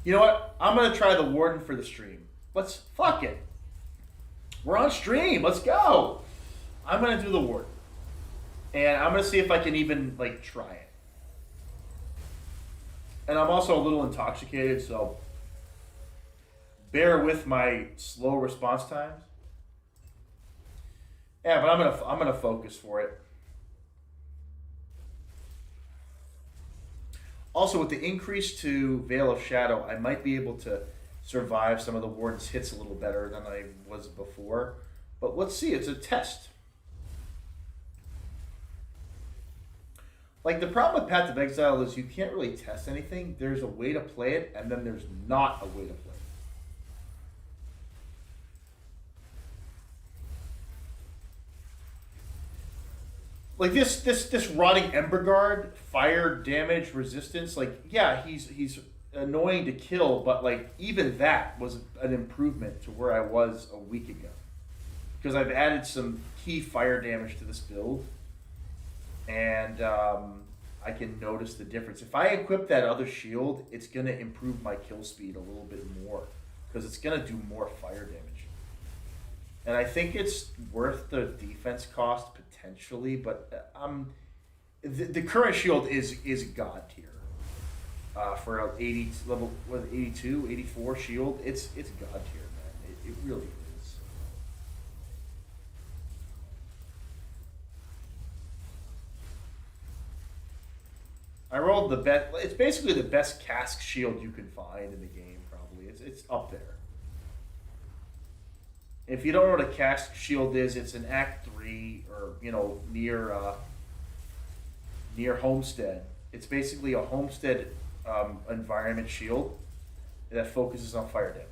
You know what? I'm going to try the Warden for the stream. Fuck it. We're on stream. Let's go. I'm going to do the Warden. And I'm going to see if I can even, like, try it. And I'm also a little intoxicated, so bear with my slow response times. Yeah, but I'm gonna focus for it. Also, with the increase to Veil of Shadow, I might be able to survive some of the Warden's hits a little better than I was before. But let's see, it's a test. Like, the problem with Path of Exile is you can't really test anything. There's a way to play it, and then there's not a way to play it. Like, this Rotting Emberguard, fire damage resistance, like, yeah, he's annoying to kill, but, like, even that was an improvement to where I was a week ago. Because I've added some key fire damage to this build. And I can notice the difference. If I equip that other shield, it's going to improve my kill speed a little bit more. Because it's going to do more fire damage. And I think it's worth the defense cost potentially, but the current shield is god tier. For an 80 level, what, 82, 84 shield, it's god tier, man. It really is. I rolled the best. It's basically the best cask shield you can find in the game. Probably it's up there. If you don't know what a cask shield is, it's an Act 3 or near Homestead. It's basically a Homestead. 'Homestead" environment shield that focuses on fire damage.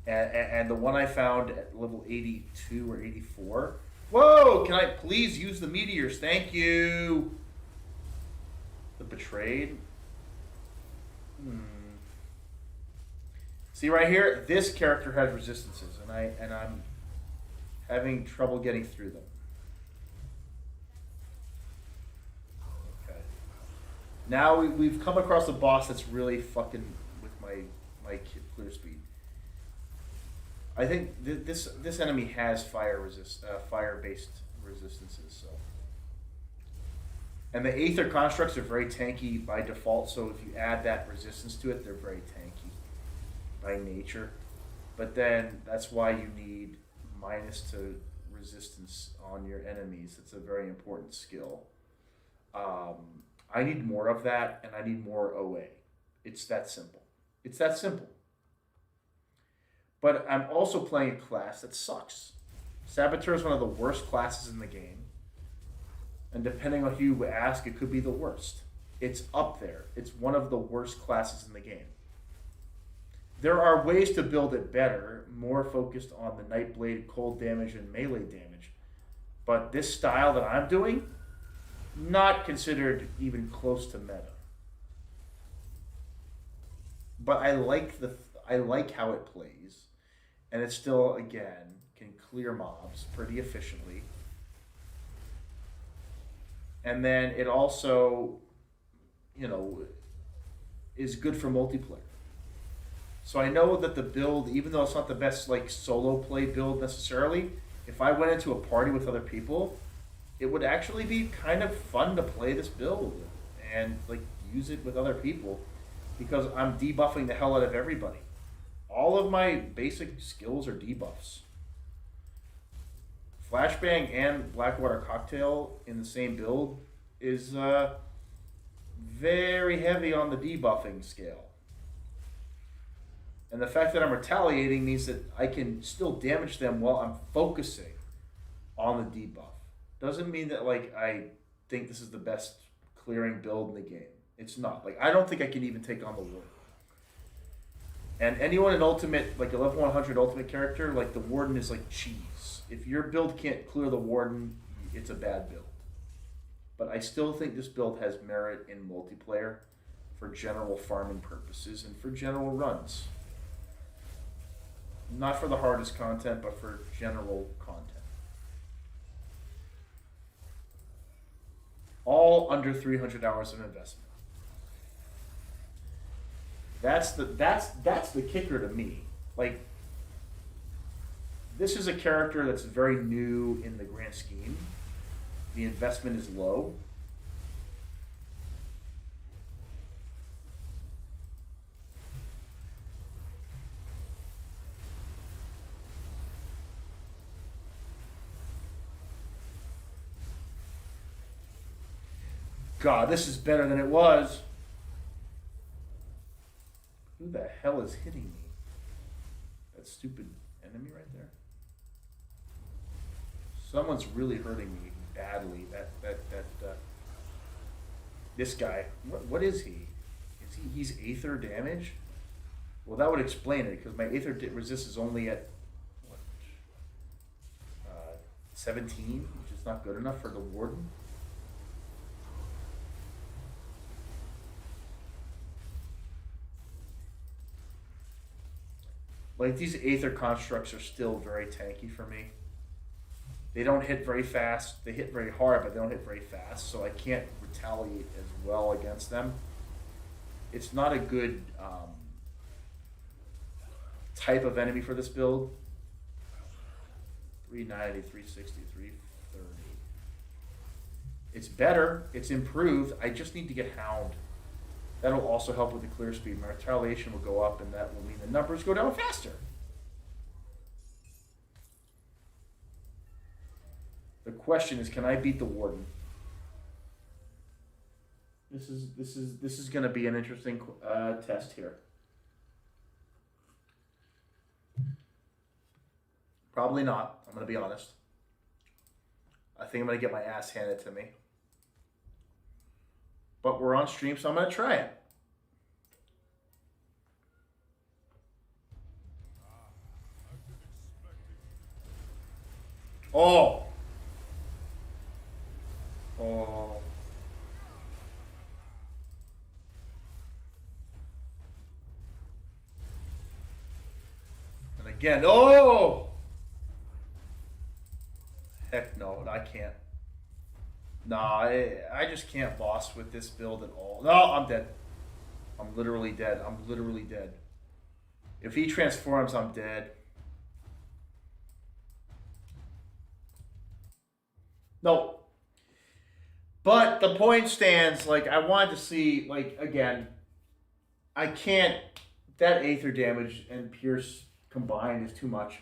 And the one I found at level 82 or 84. Whoa! Can I please use the meteors? Thank you. The betrayed. See right here, this character has resistances, and I'm having trouble getting through them. Okay. Now we've come across a boss that's really fucking with my clear speed. I think this enemy has fire-based resistances. So, and the Aether constructs are very tanky by default. So if you add that resistance to it, they're very tanky by nature. But then that's why you need -2 resistance on your enemies. It's a very important skill. I need more of that, and I need more OA. It's that simple. It's that simple. But I'm also playing a class that sucks. Saboteur is one of the worst classes in the game. And depending on who you ask, it could be the worst. It's up there. It's one of the worst classes in the game. There are ways to build it better, more focused on the Nightblade, cold damage, and melee damage. But this style that I'm doing, not considered even close to meta. But I like how it plays. And it still, again, can clear mobs pretty efficiently. And then it also, is good for multiplayer. So I know that the build, even though it's not the best solo play build necessarily, if I went into a party with other people, it would actually be kind of fun to play this build and use it with other people, because I'm debuffing the hell out of everybody. All of my basic skills are debuffs. Flashbang and Blackwater Cocktail in the same build is very heavy on the debuffing scale. And the fact that I'm retaliating means that I can still damage them while I'm focusing on the debuff. Doesn't mean that I think this is the best clearing build in the game. It's not. I don't think I can even take on the Warden. And anyone in Ultimate, a level 100 Ultimate character, the Warden is cheese. If your build can't clear the Warden, it's a bad build. But I still think this build has merit in multiplayer for general farming purposes and for general runs. Not for the hardest content, but for general content. All under 300 hours of investment. That's the kicker to me. This is a character that's very new in the grand scheme. The investment is low. God, this is better than it was. Who the hell is hitting me? That stupid enemy right there. Someone's really hurting me badly. This guy. What is he? He's Aether damage? Well, that would explain it, because my Aether resist is only at 17, which is not good enough for the Warden. These Aether constructs are still very tanky for me. They don't hit very fast. They hit very hard, but they don't hit very fast, so I can't retaliate as well against them. It's not a good type of enemy for this build. 390, 360, 330. It's better. It's improved. I just need to get Hound. That'll also help with the clear speed. My retaliation will go up, and that will mean the numbers go down faster. The question is, can I beat the Warden? This is going to be an interesting test here. Probably not. I'm going to be honest. I think I'm going to get my ass handed to me. But we're on stream, so I'm going to try it. Oh. Oh. And again, oh! Heck no, I can't. Nah, I just can't boss with this build at all. No, I'm dead. I'm literally dead. I'm literally dead. If he transforms, I'm dead. No. But the point stands, like, I wanted to see, like, again, I can't. That Aether damage and Pierce combined is too much.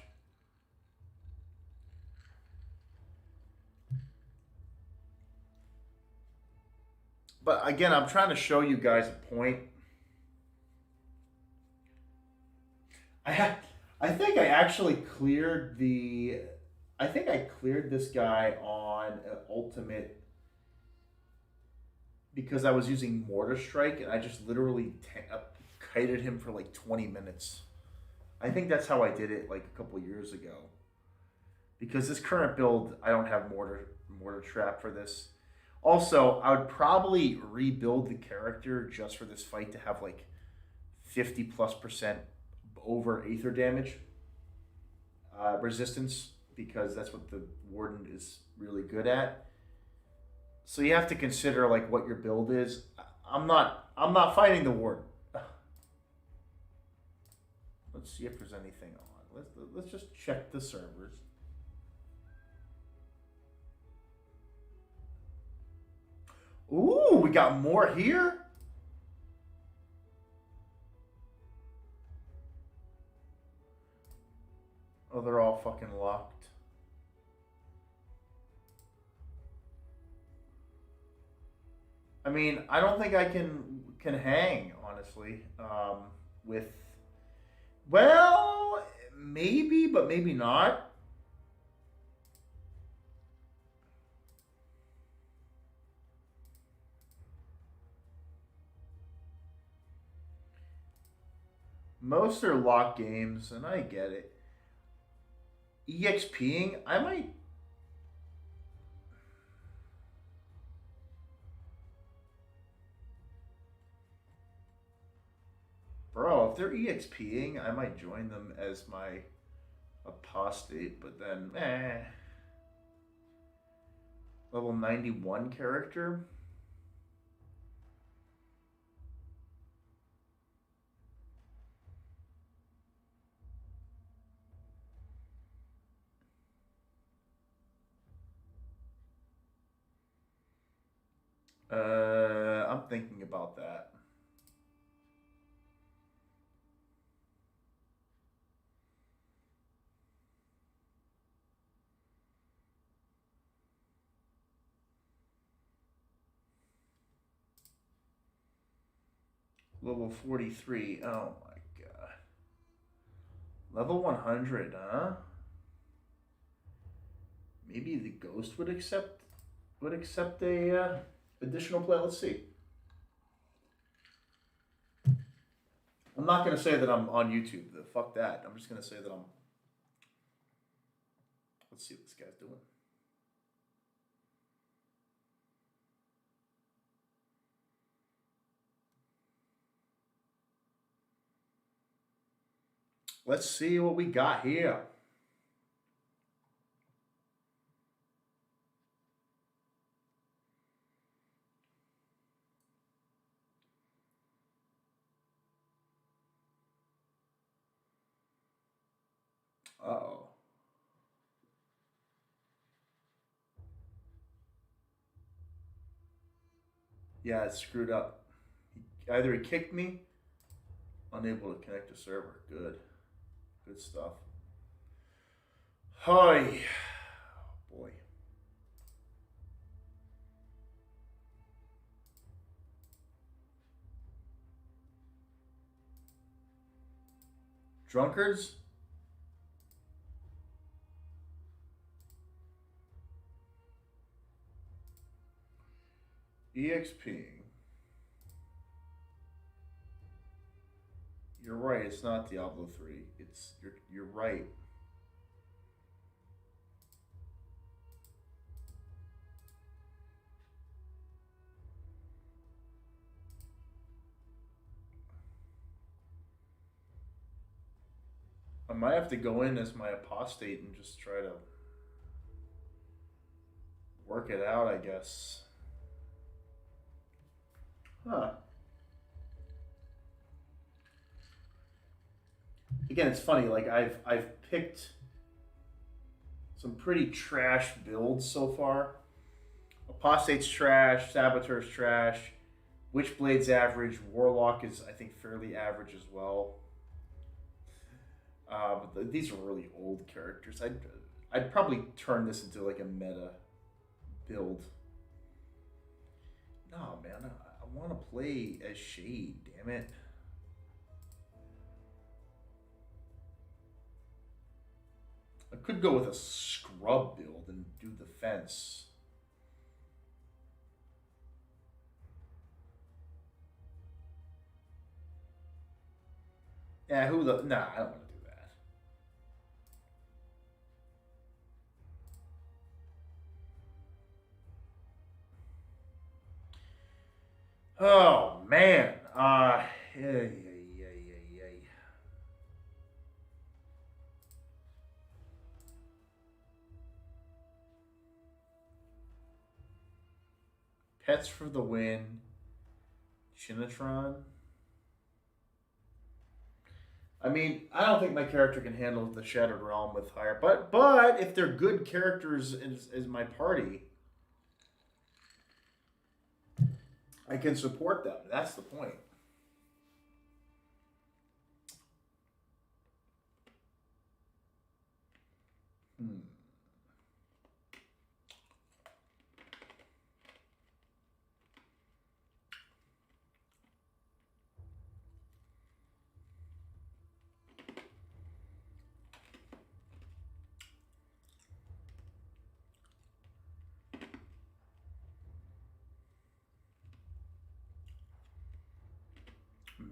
But again, I'm trying to show you guys a point. I think I actually cleared the. I think I cleared this guy on ultimate because I was using Mortar Strike and I just literally kited him for like 20 minutes. I think that's how I did it like a couple years ago. Because this current build, I don't have mortar trap for this. Also, I would probably rebuild the character just for this fight to have like 50+% over Aether damage resistance, because that's what the Warden is really good at. So you have to consider like what your build is. I'm not fighting the Warden. Let's see if there's anything on. Let's just check the servers. Ooh, we got more here. Oh, they're all fucking locked. I mean, I don't think I can hang, honestly, with. Well, maybe, but maybe not. Most are locked games, and I get it. EXPing, I might. Bro, if they're EXPing, I might join them as my apostate, but then, Level 91 character? I'm thinking about that. Level 43. Oh my god. Level 100, huh? Maybe the ghost would accept a additional play. Let's see. I'm not gonna say that I'm on YouTube. Fuck that. I'm just gonna say that I'm. Let's see what this guy's doing. Let's see what we got here. Uh-oh. Yeah, it's screwed up. Either he kicked me, unable to connect to server. Good. Good stuff. Hi. Boy. Drunkards? EXP. You're right, it's not Diablo 3. You're right. I might have to go in as my apostate and just try to work it out, I guess. Huh. Again, it's funny, like I've picked some pretty trash builds so far. Apostate's trash, Saboteurs trash, Witchblade's average, Warlock is, I think, fairly average as well. But these are really old characters. I'd probably turn this into like a meta build. No, man, I want to play as Shade, damn it. I could go with a scrub build and do the fence. Yeah, nah, I don't want to do that. Oh man, yeah. Pets for the win. Chinatron. I mean, I don't think my character can handle the Shattered Realm with higher, but if they're good characters as my party, I can support them. That's the point.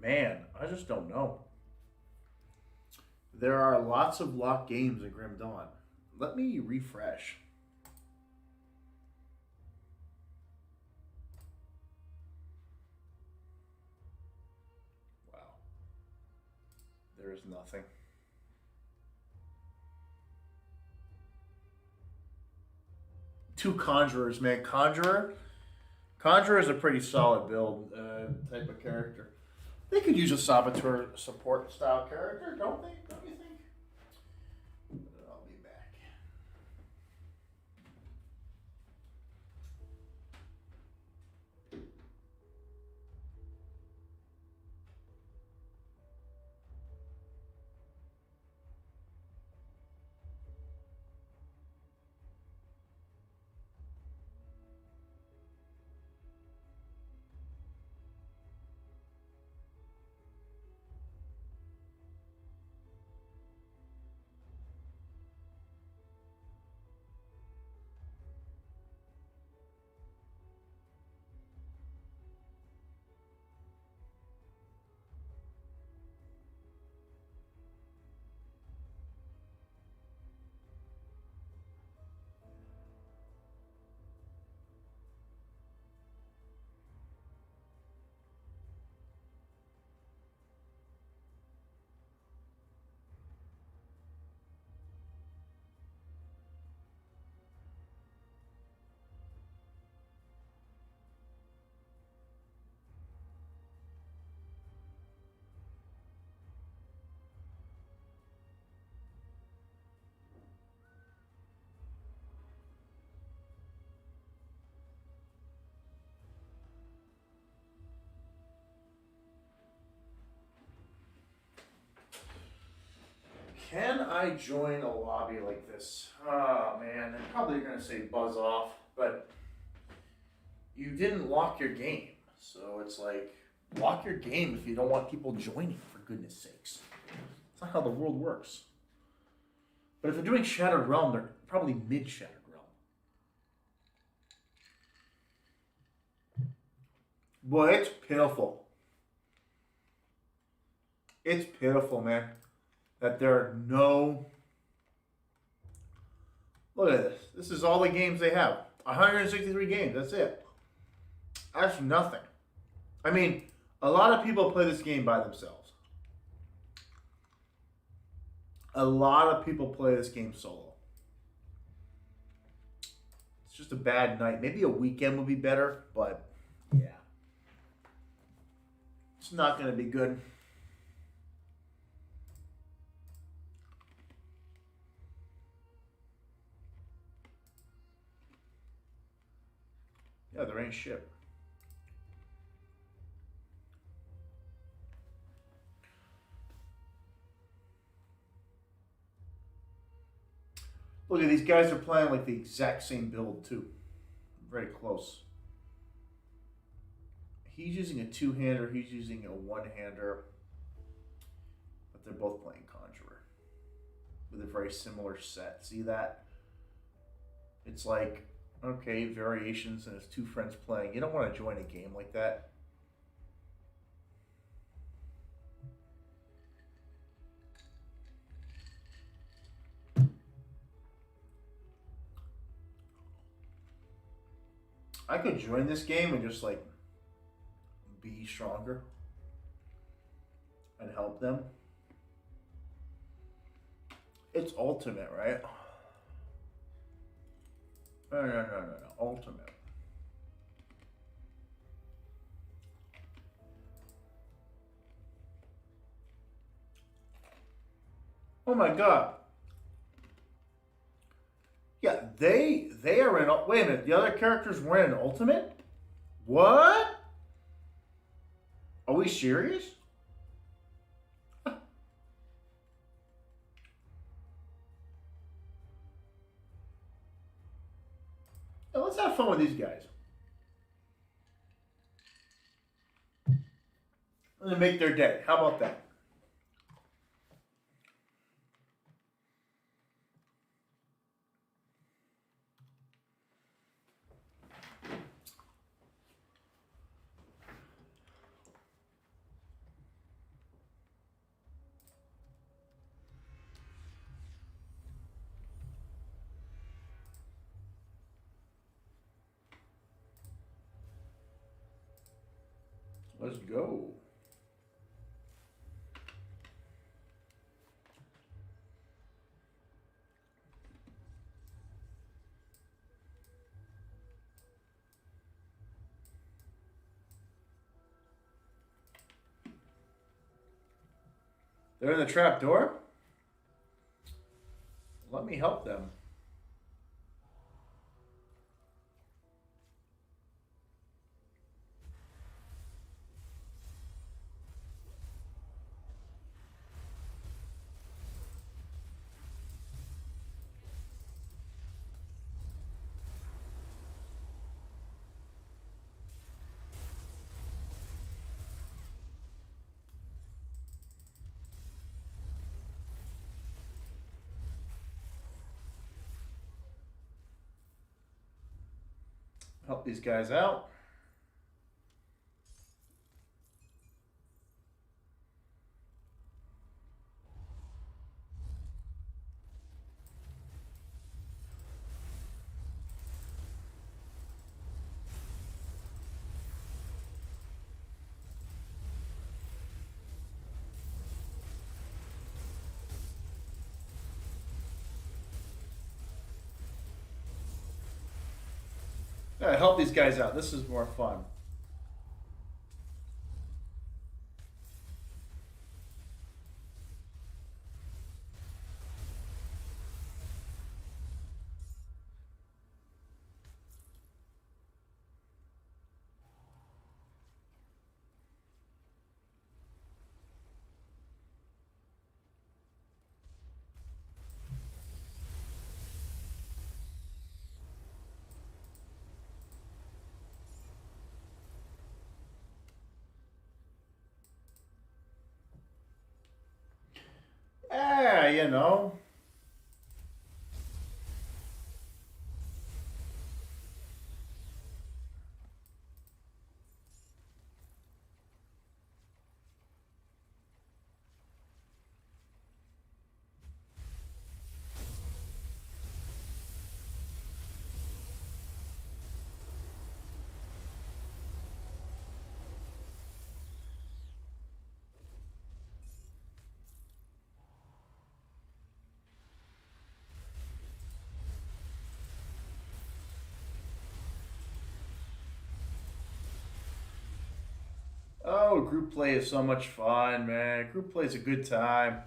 Man, I just don't know. There are lots of locked games in Grim Dawn. Let me refresh. Wow. There is nothing. Two Conjurers, man. Conjurer is a pretty solid build type of character. They could use a Saboteur support style character, don't they? Don't you think? I'll be back. Can I join a lobby like this? Oh man, they're probably going to say buzz off, but you didn't lock your game. So it's like, lock your game if you don't want people joining, for goodness sakes. It's not how the world works. But if they're doing Shattered Realm, they're probably mid-Shattered Realm. Boy, it's pitiful. It's pitiful, man. That there are no... Look at this. This is all the games they have. 163 games. That's it. That's nothing. I mean, a lot of people play this game by themselves. A lot of people play this game solo. It's just a bad night. Maybe a weekend would be better, but yeah. It's not going to be good. Yeah, there ain't shit. Look at these guys are playing like the exact same build too. Very close. He's using a two-hander, he's using a one-hander. But they're both playing Conjurer. With a very similar set. See that? It's like, okay, variations and his two friends playing. You don't want to join a game like that. I could join this game and just like be stronger and help them. It's ultimate, right? No. Ultimate. Oh my god. Yeah, they are in. Wait a minute. The other characters weren't in ultimate. What? Are we serious? Now let's have fun with these guys. Let's make their day. How about that? Let's go. They're in the trap door? Let me help them. Help these guys out. Help these guys out. This is more fun. You know. Oh, group play is so much fun, man. Group play is a good time.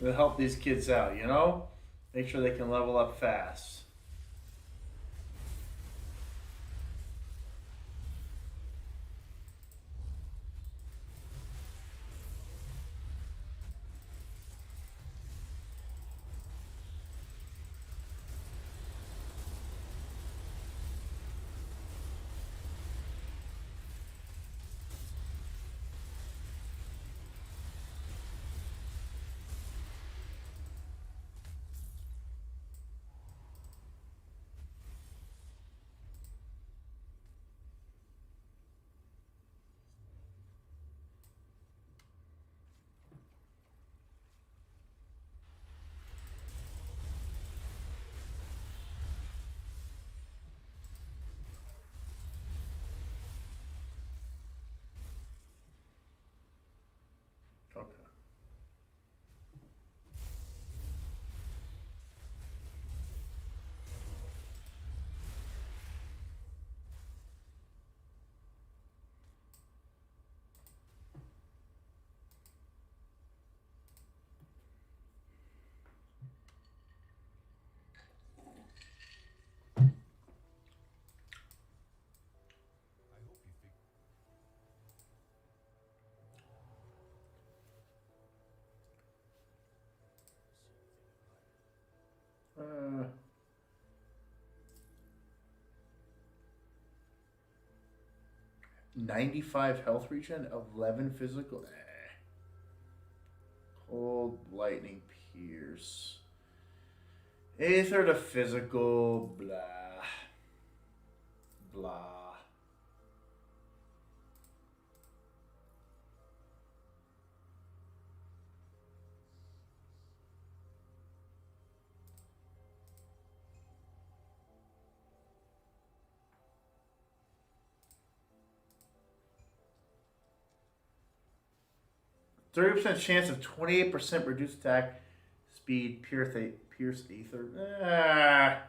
It'll help these kids out, you know? Make sure they can level up fast. Okay. Uh, 95 health regen, 11 physical. Cold lightning pierce. Aether to physical. Blah. Blah. %30 chance of 28% reduced attack speed. Pierce Aether. Ah.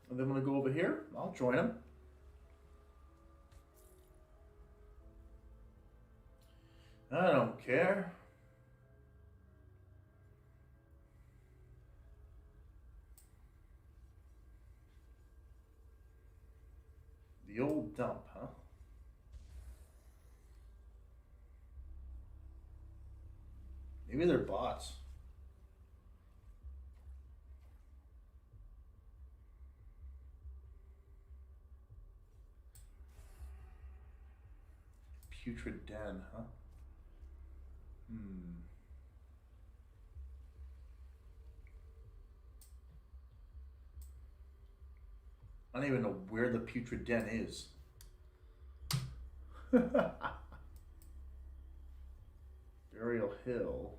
And then I'm gonna go over here. I'll join him. I don't care. The old dump, huh? Maybe they're bots. Putrid Den, huh? Hmm. I don't even know where the Putrid Den is. Burial Hill.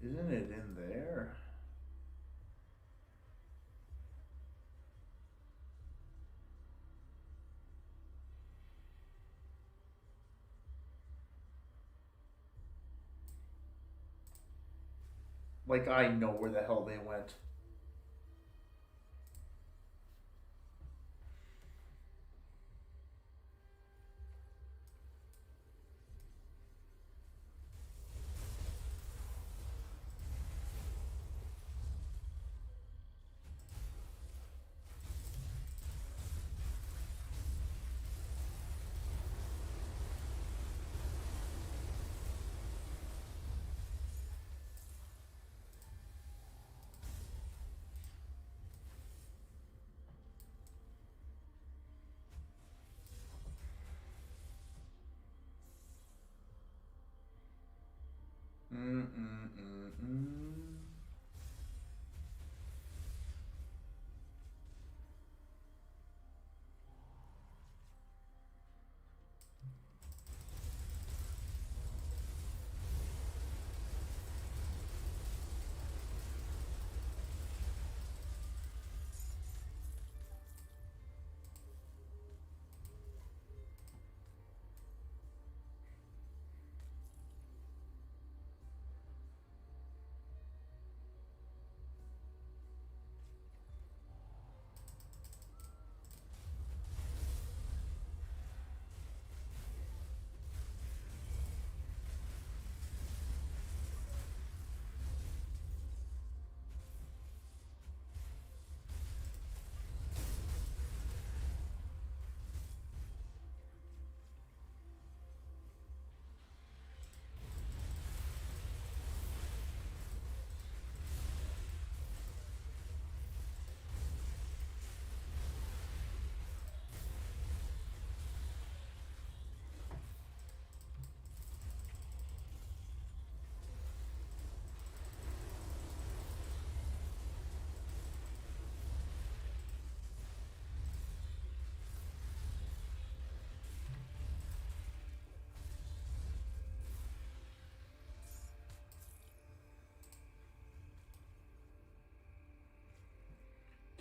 Isn't it in there? Like I know where the hell they went. Mm-mm-mm-mm.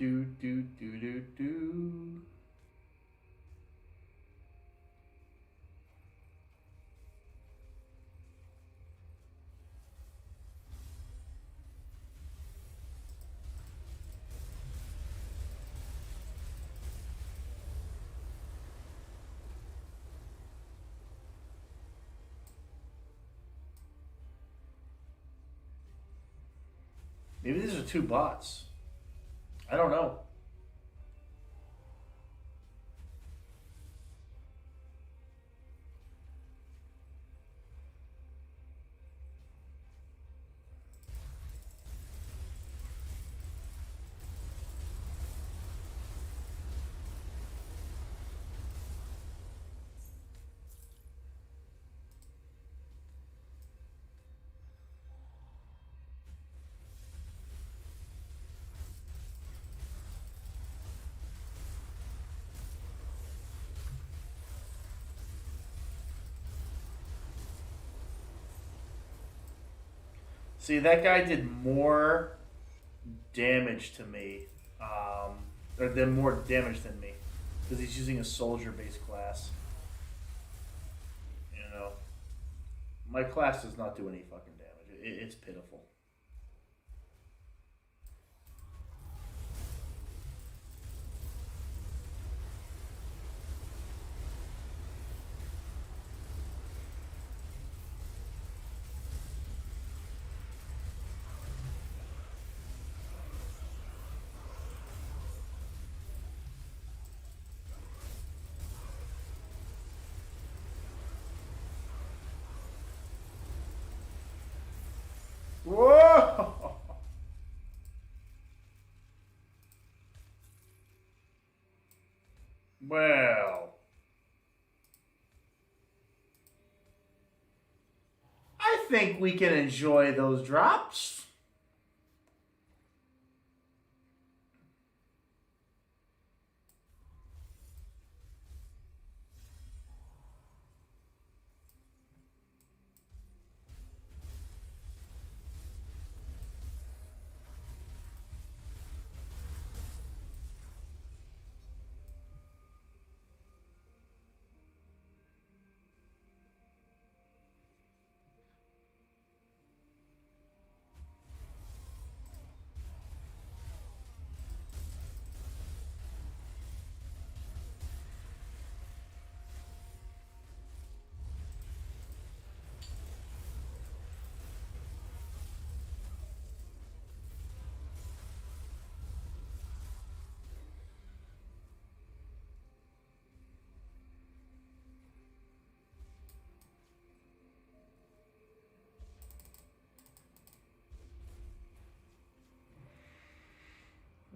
do do do do do. Maybe these are two bots. I don't know. See, that guy did more damage to me, or did more damage than me, because he's using a soldier-based class. You know, my class does not do any fucking damage. It's pitiful. Whoa! Well, I think we can enjoy those drops.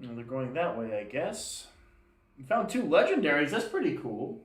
And they're going that way, I guess. We found two legendaries. That's pretty cool.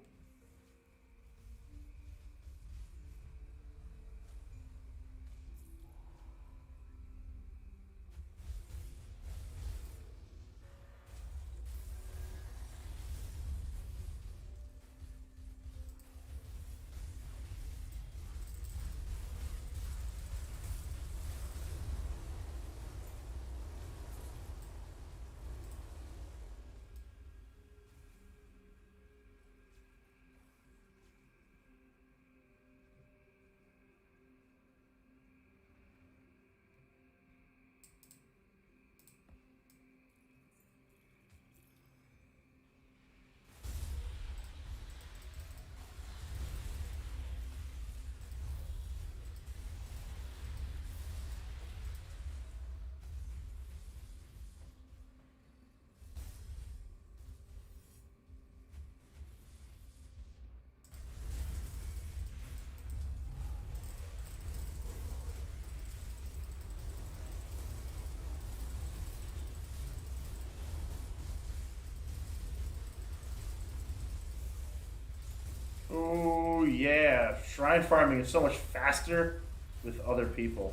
Oh, yeah. Shrine farming is so much faster with other people.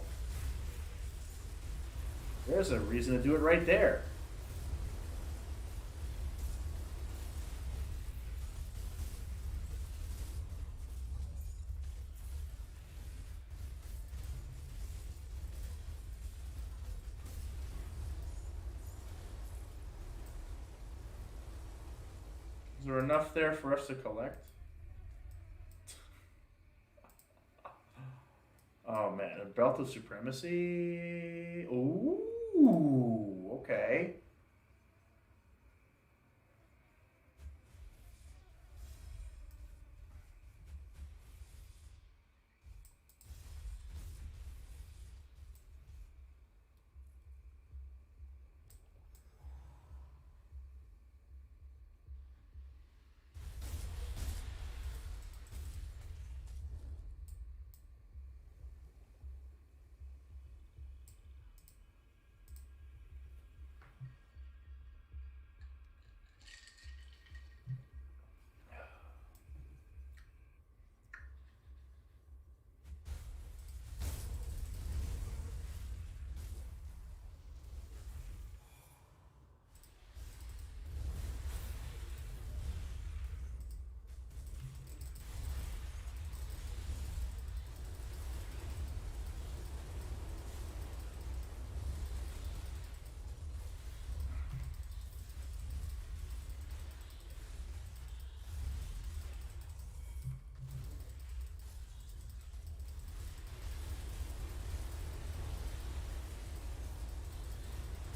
There's a reason to do it right there. there enough there for us to collect? Oh man, a belt of supremacy. Ooh, okay.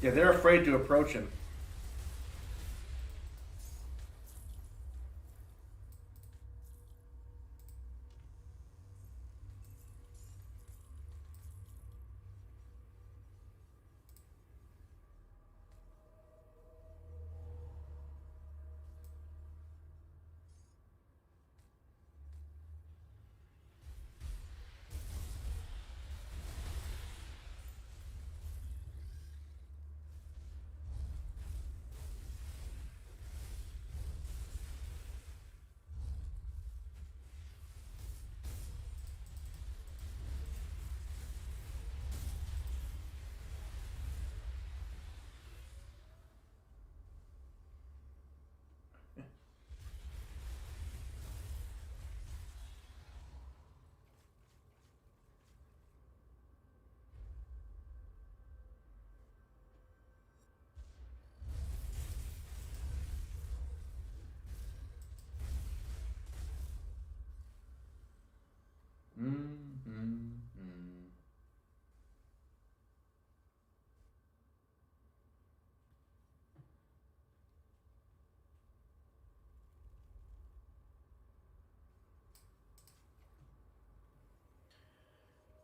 Yeah, they're afraid to approach him. Mm-hmm.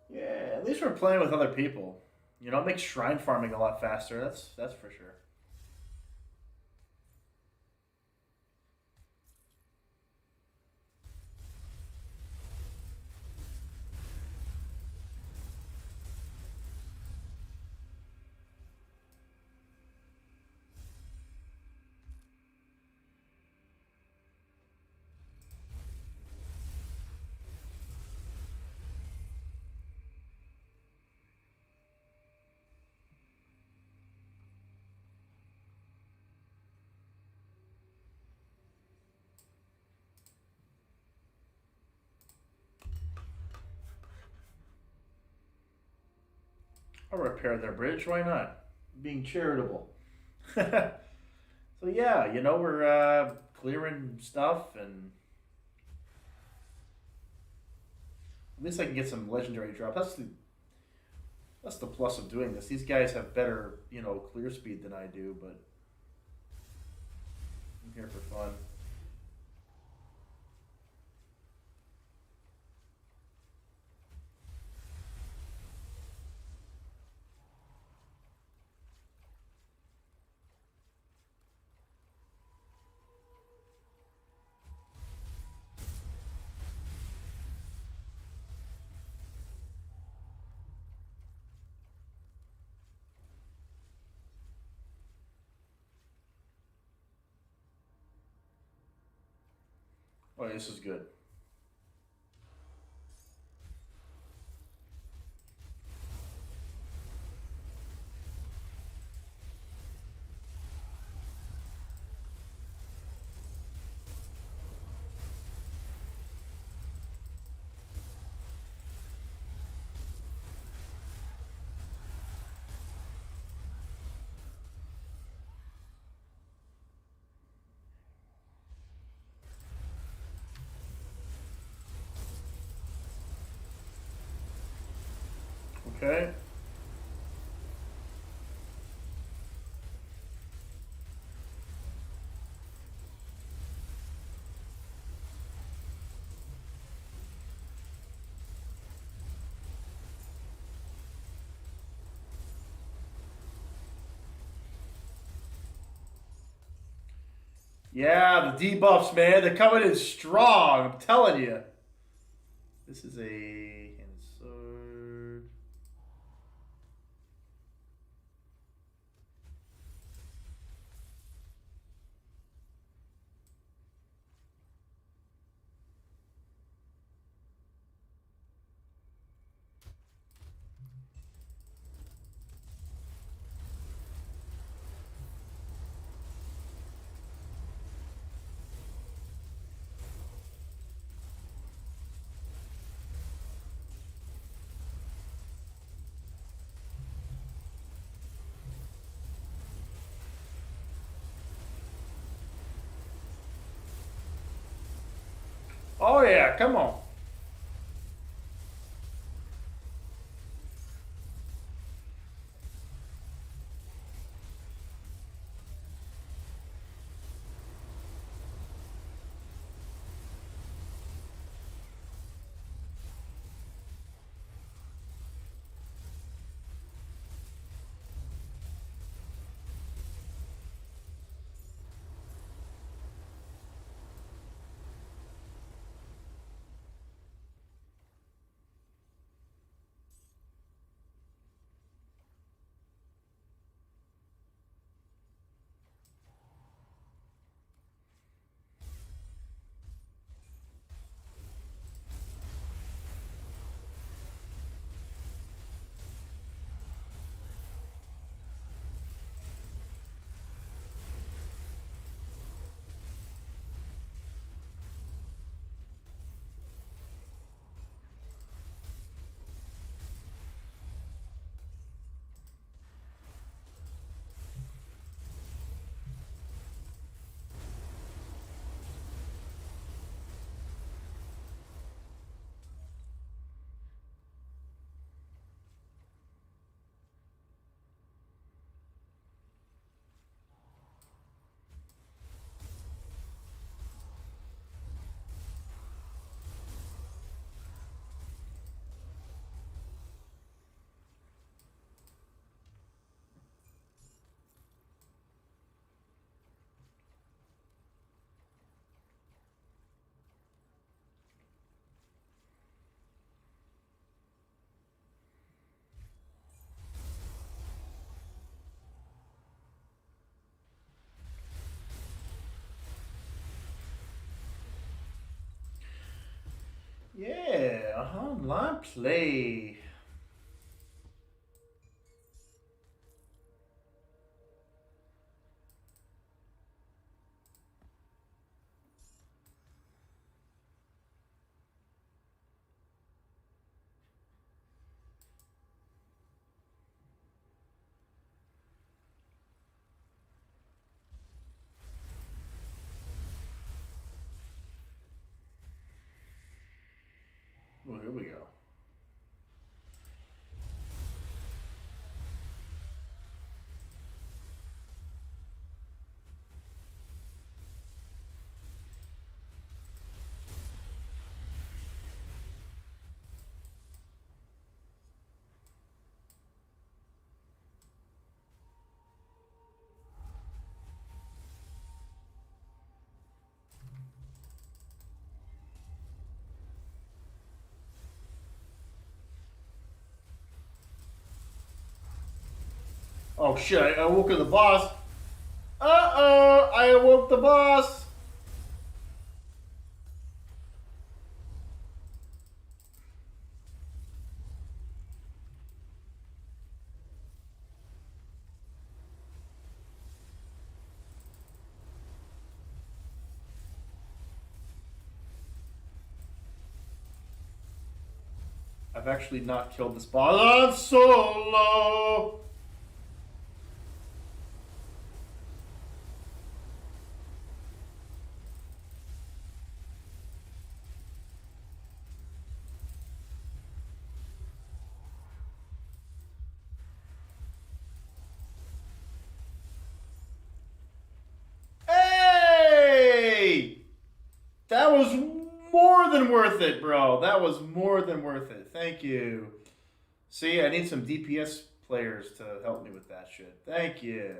Yeah, at least we're playing with other people. You know, it makes shrine farming a lot faster. That's for sure. I'll repair their bridge. Why not? Being charitable. So yeah, you know we're clearing stuff, and at least I can get some legendary drop. That's the plus of doing this. These guys have better, you know, clear speed than I do, but I'm here for fun. Oh, this is good. Okay. Yeah, the debuffs, man. They're coming in strong. I'm telling you. This is a insert. Oh yeah, come on. Yeah, online play. Oh, here we go. Oh shit, I awoke the boss. Uh-oh, I awoke the boss. I've actually not killed this boss. I'm solo. worth it, bro. That was more than worth it. Thank you. See, I need some DPS players to help me with that shit. Thank you.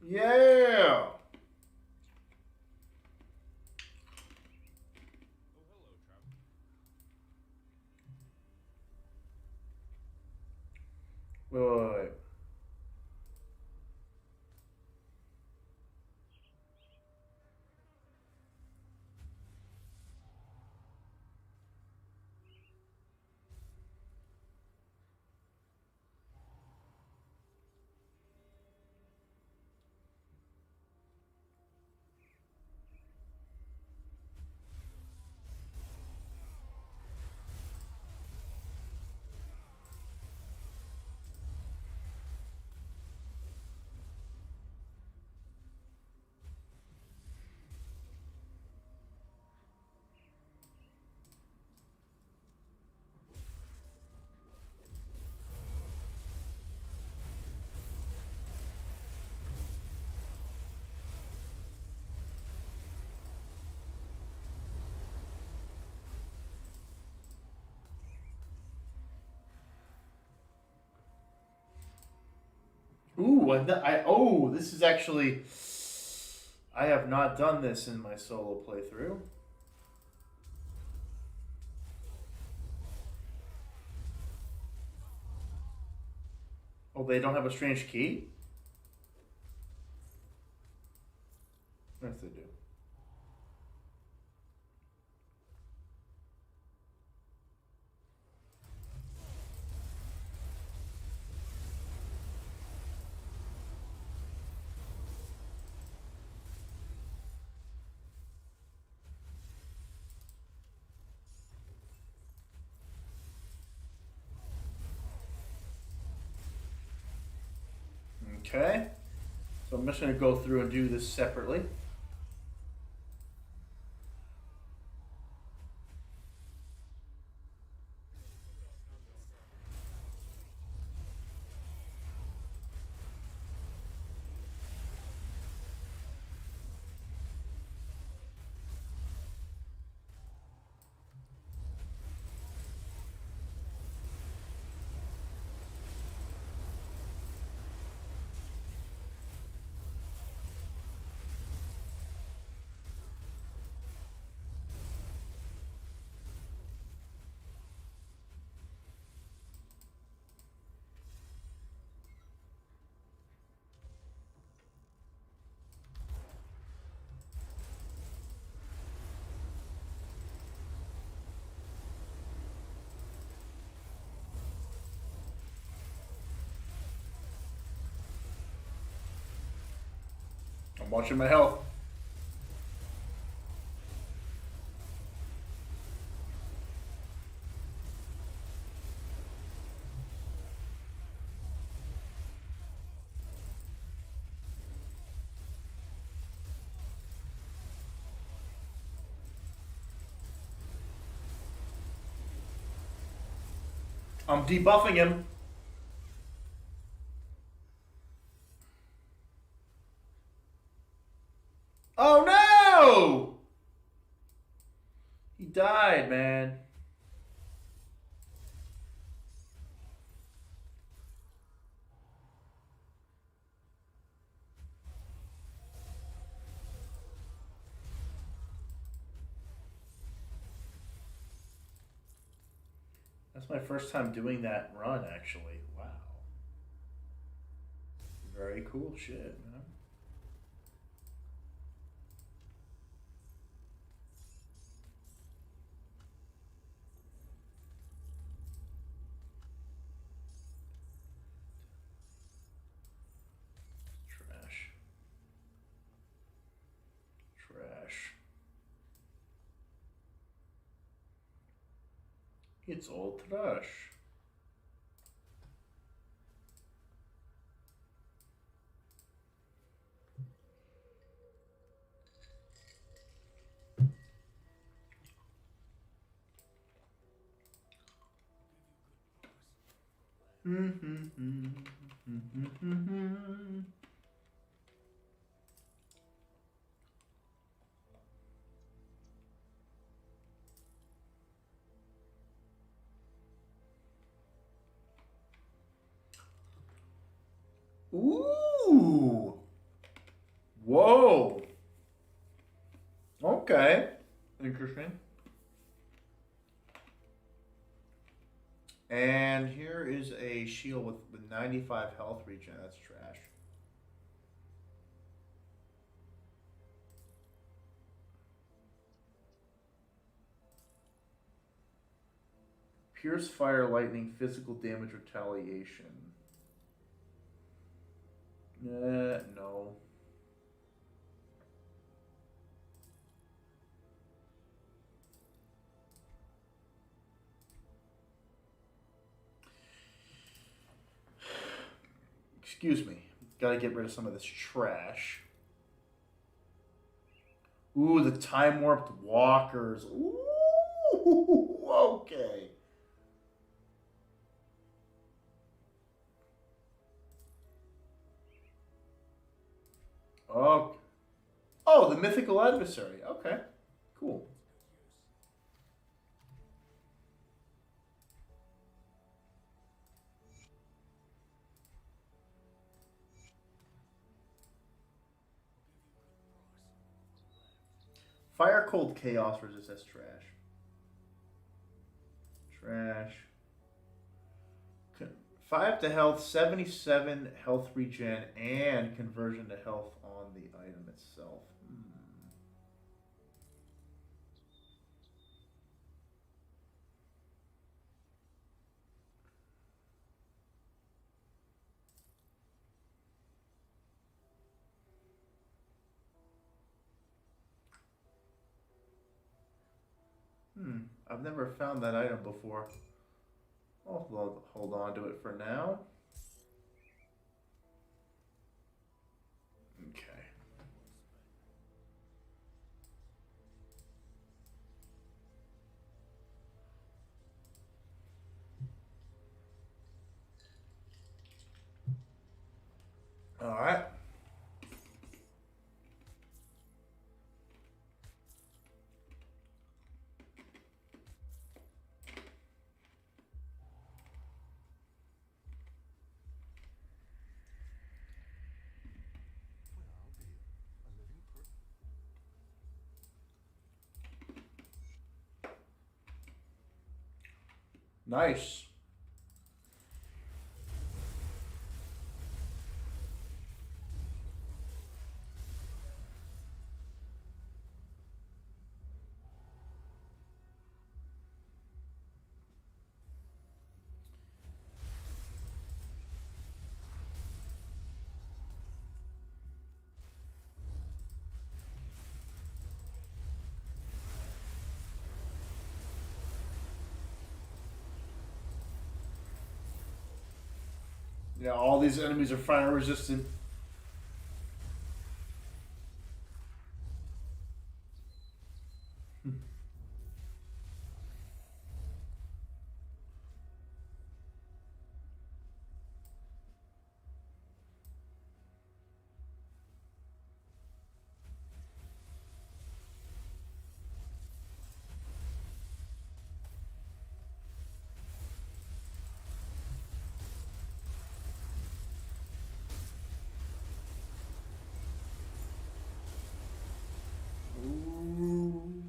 Yeah. Wait. Ooh, this is actually... I have not done this in my solo playthrough. Oh, they don't have a strange key? Yes, they do. Okay. So I'm just going to go through and do this separately. I'm watching my health. I'm debuffing him. Oh no! He died, man. That's my first time doing that run, actually. Wow. Very cool shit, man. Trash. Trash. It's all trash. Ooh. Whoa. Okay. Interesting. And here is a shield with 95 health regen. That's trash. Pierce, fire, lightning, physical damage, retaliation. No. Excuse me. Gotta get rid of some of this trash. Ooh, the time warped walkers. Ooh, okay. Oh, oh, the mythical adversary. Okay, cool. Fire Cold Chaos resist. That's trash. Trash. 5 to health, 77 health regen, and conversion to health on the item itself. I've never found that item before. I'll hold on to it for now. Okay. All right. Nice. Yeah, all these enemies are fire resistant. Ooh.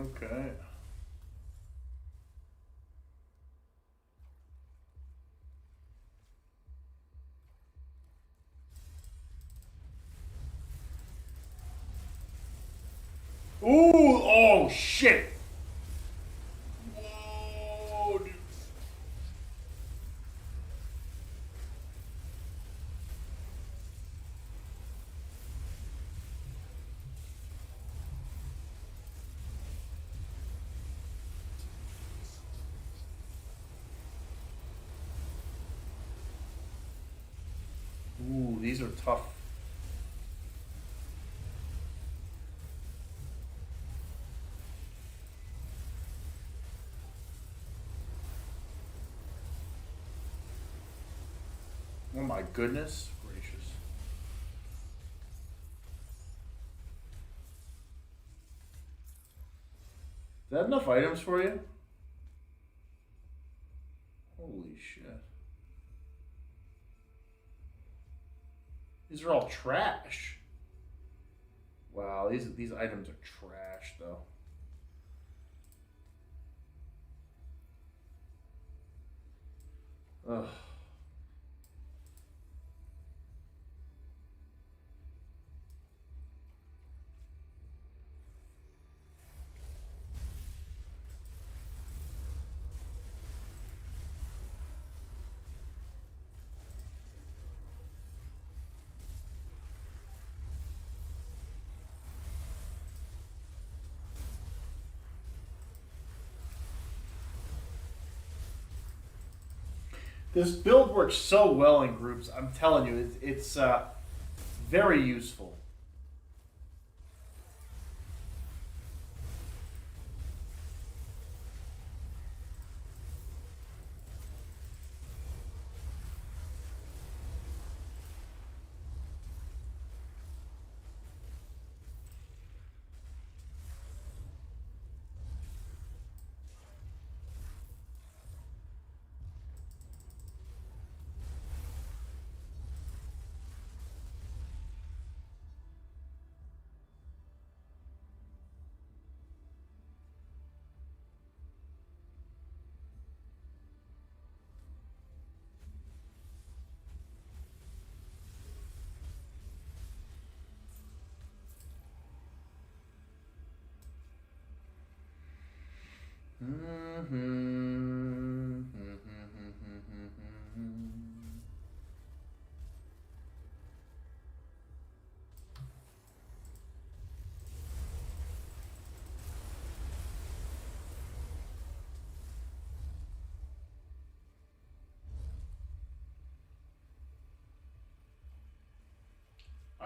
Okay. Ooh! Oh shit! Whoa, dude. Ooh, these are tough. Oh my goodness gracious. Is that enough items for you? Holy shit. These are all trash. Wow, these items are trash though. Ugh. This build works so well in groups. I'm telling you, it's very useful.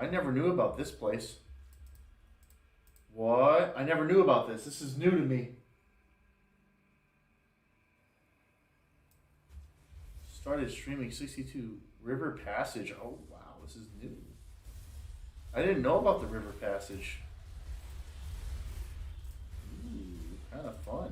I never knew about this place. What? I never knew about this. This is new to me. Started streaming 62 River Passage. Oh wow, this is new. I didn't know about the River Passage. Ooh, kind of fun.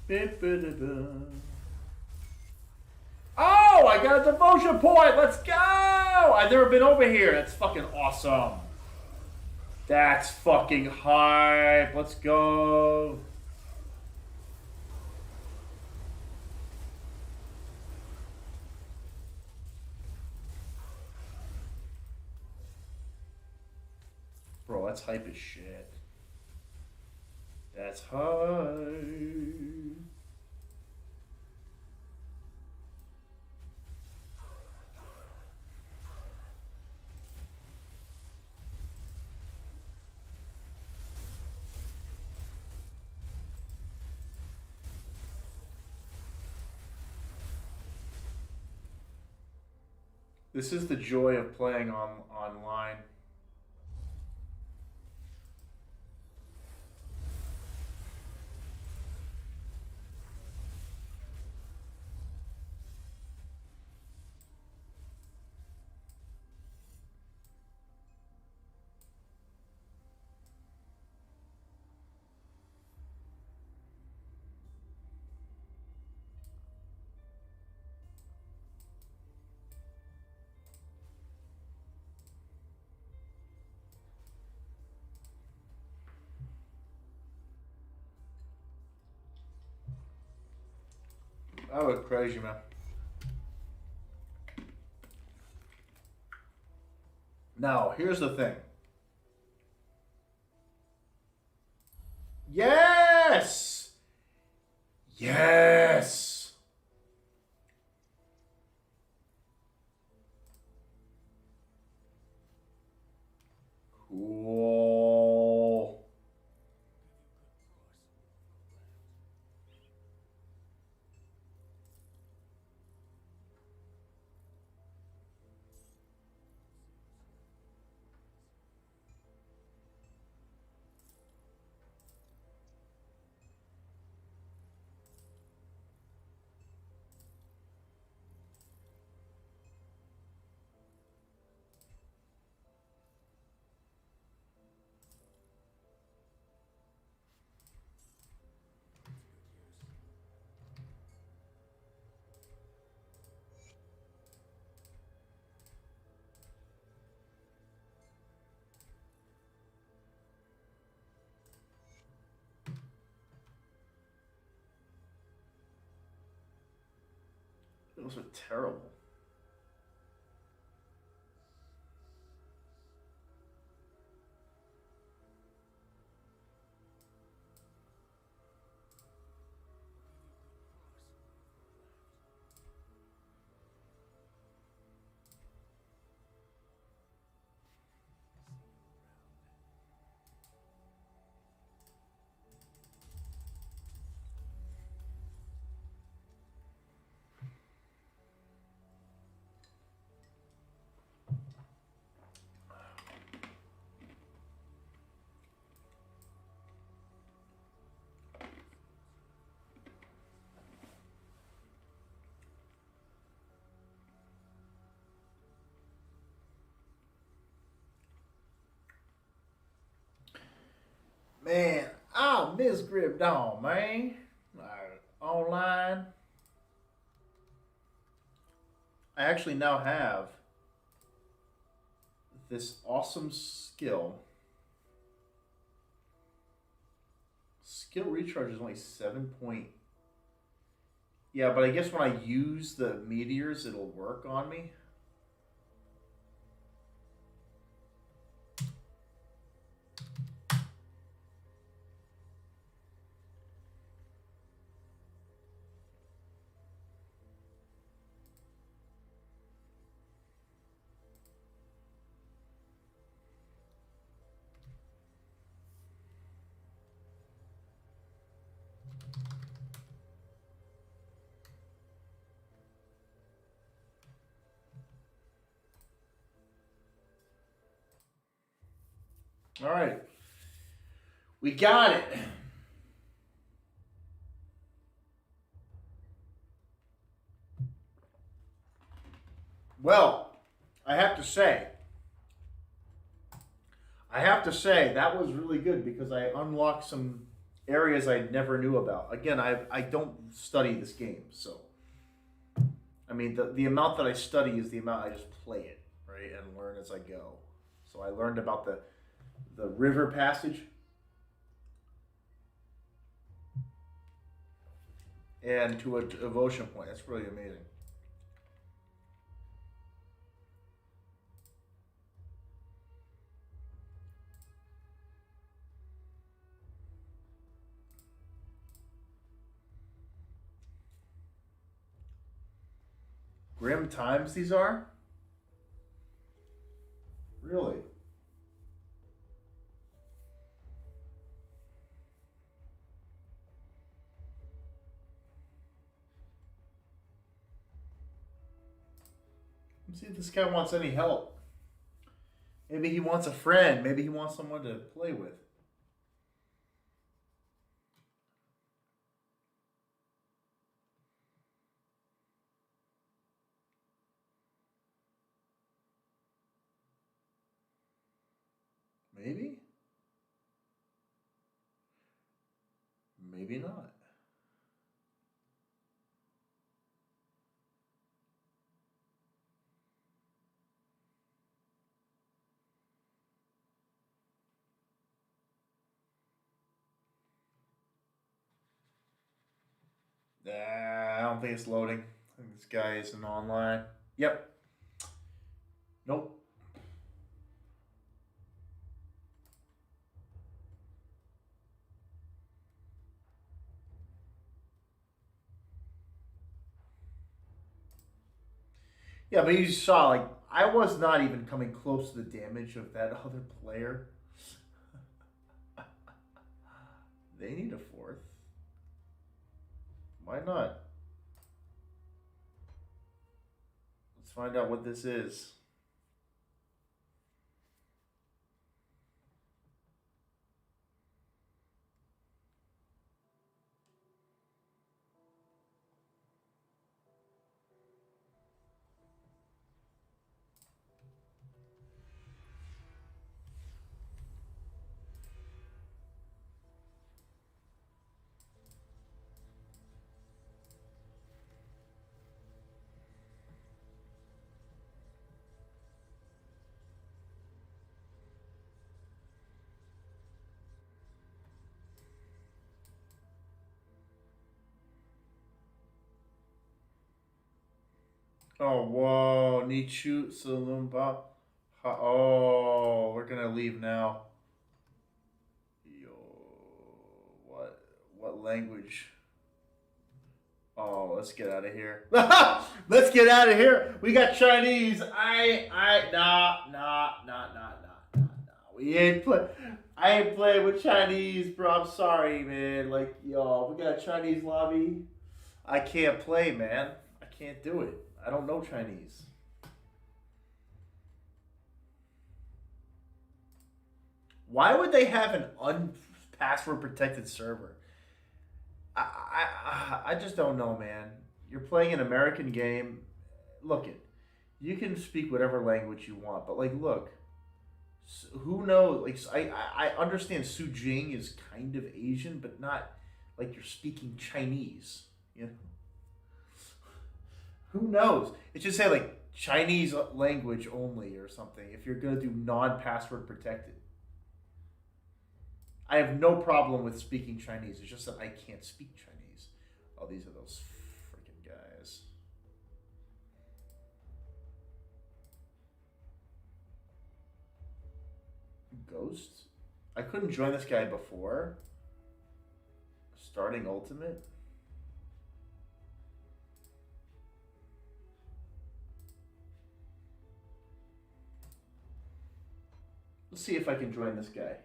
Oh, I got a devotion point. Let's go. I've never been over here. That's fucking awesome. That's fucking hype. Let's go. Bro, that's hype as shit. That's hype. This is the joy of playing online. That was crazy, man. Now, here's the thing. Yes! Yes! Cool. Those are terrible. Man, I miss Grip Dawn, man. Online. I actually now have this awesome skill. Skill recharge is only 7 point. Yeah, but I guess when I use the meteors, it'll work on me. All right. We got it. Well, I have to say that was really good because I unlocked some areas I never knew about. Again, I don't study this game, so I mean the amount that I study is the amount I just play it, right, and learn as I go. So I learned about the river passage and to a devotion point. That's really amazing. Grim times these are? Really? Let's see if this guy wants any help. Maybe he wants a friend. Maybe he wants someone to play with. Maybe? Maybe not. I don't think it's loading. I think this guy isn't online. Yep. Nope. Yeah, but you saw, like, I was not even coming close to the damage of that other player. They need a fourth. Why not? Let's find out what this is. Oh, whoa. Nichu Salumba. Oh, we're going to leave now. Yo, what language? Oh, let's get out of here. Let's get out of here. We got Chinese. Nah. We ain't play. I ain't playing with Chinese, bro. I'm sorry, man. Like, yo, we got a Chinese lobby. I can't play, man. I can't do it. I don't know Chinese. Why would they have an unpassword protected server? I just don't know, man. You're playing an American game. Look it, you can speak whatever language you want, but like, look, who knows? Like, I understand Su Jing is kind of Asian, but not like you're speaking Chinese. You know, who knows? It should say like Chinese language only or something. If you're gonna do non-password protected. I have no problem with speaking Chinese. It's just that I can't speak Chinese. Oh, these are those freaking guys. Ghost? I couldn't join this guy before. Starting ultimate? Let's see if I can join this guy.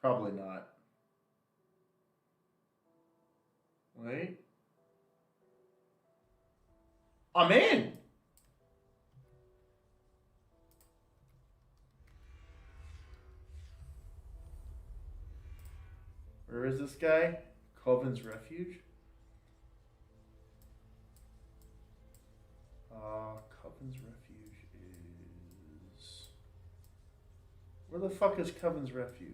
Probably not. Wait. I'm in. Where is this guy? Coven's Refuge? Kevin's Refuge is... Where the fuck is Kevin's Refuge?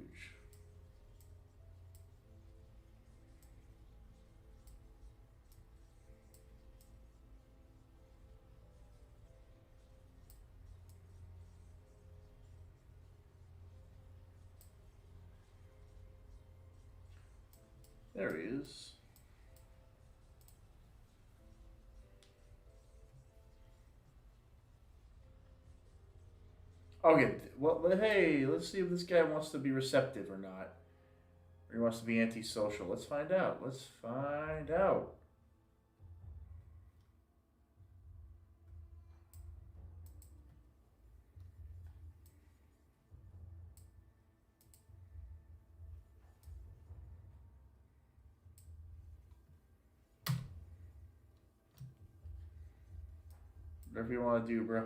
There he is. Okay, well, hey, let's see if this guy wants to be receptive or not. Or he wants to be antisocial. Let's find out. Let's find out. Whatever you want to do, bro.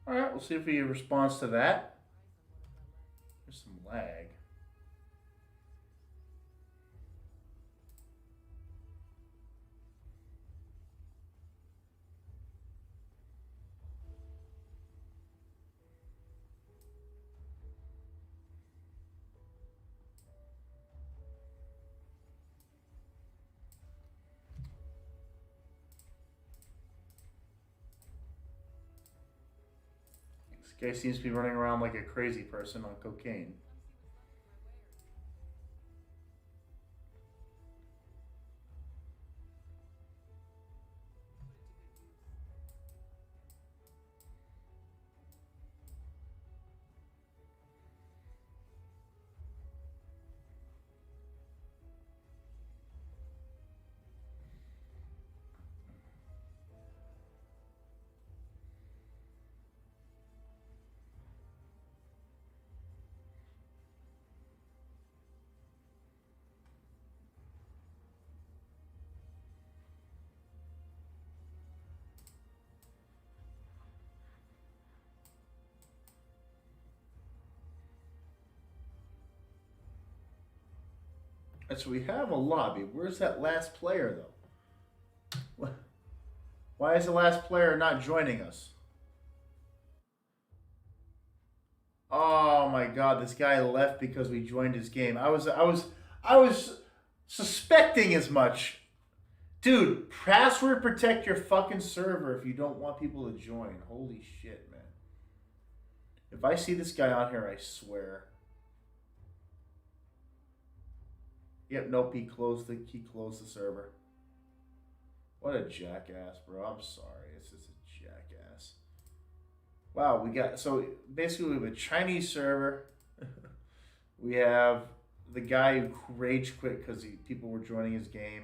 All right, we'll see if he responds to that. There's some lag. This guy seems to be running around like a crazy person on cocaine. And so we have a lobby. Where's that last player, though? Why is the last player not joining us? Oh my God! This guy left because we joined his game. I was suspecting as much. Dude, password protect your fucking server if you don't want people to join. Holy shit, man! If I see this guy on here, I swear. Yep, nope, he closed the server. What a jackass, bro. I'm sorry. It's just a jackass. Wow, we got, so basically we have a Chinese server. We have the guy who rage quit because people were joining his game.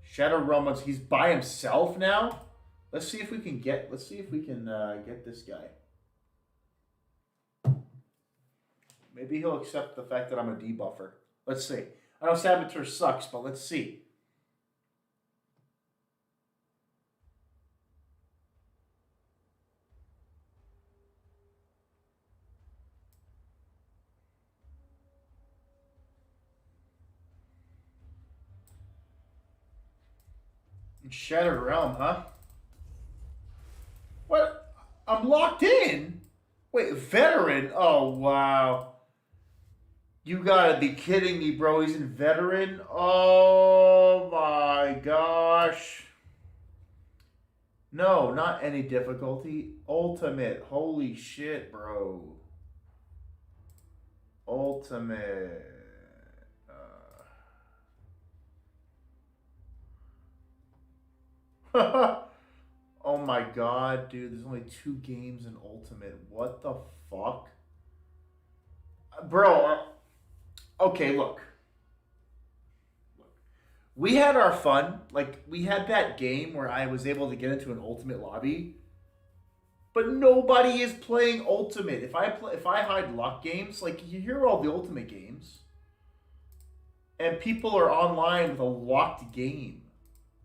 Shadow Realm, he's by himself now. Let's see if we can get this guy. Maybe he'll accept the fact that I'm a debuffer. Let's see. I know Saboteur sucks, but let's see. Shattered Realm, huh? What? I'm locked in? Wait, veteran? Oh, wow. You gotta be kidding me, bro. He's in veteran? Oh, my gosh. No, not any difficulty. Ultimate. Holy shit, bro. Ultimate. Oh my God, dude. There's only 2 games in Ultimate. What the fuck? Bro, okay, look. We had our fun. Like, we had that game where I was able to get into an Ultimate lobby. But nobody is playing Ultimate. If I hide luck games, like you hear all the Ultimate games, and people are online with a locked game,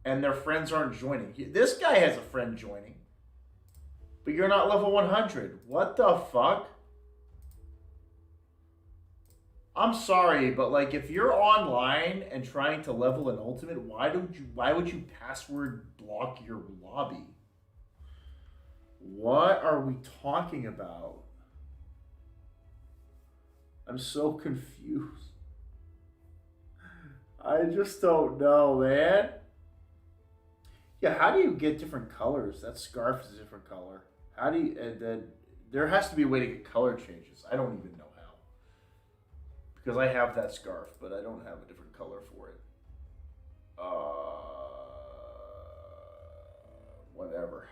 and their friends aren't joining. This guy has a friend joining, but you're not level 100. What the fuck? I'm sorry, but like if you're online and trying to level an Ultimate, why would you password block your lobby? What are we talking about? I'm so confused. I just don't know, man. Yeah, how do you get different colors? That scarf is a different color. How do you, and then there has to be a way to get color changes. I don't even know how. Because I have that scarf, but I don't have a different color for it. Whatever.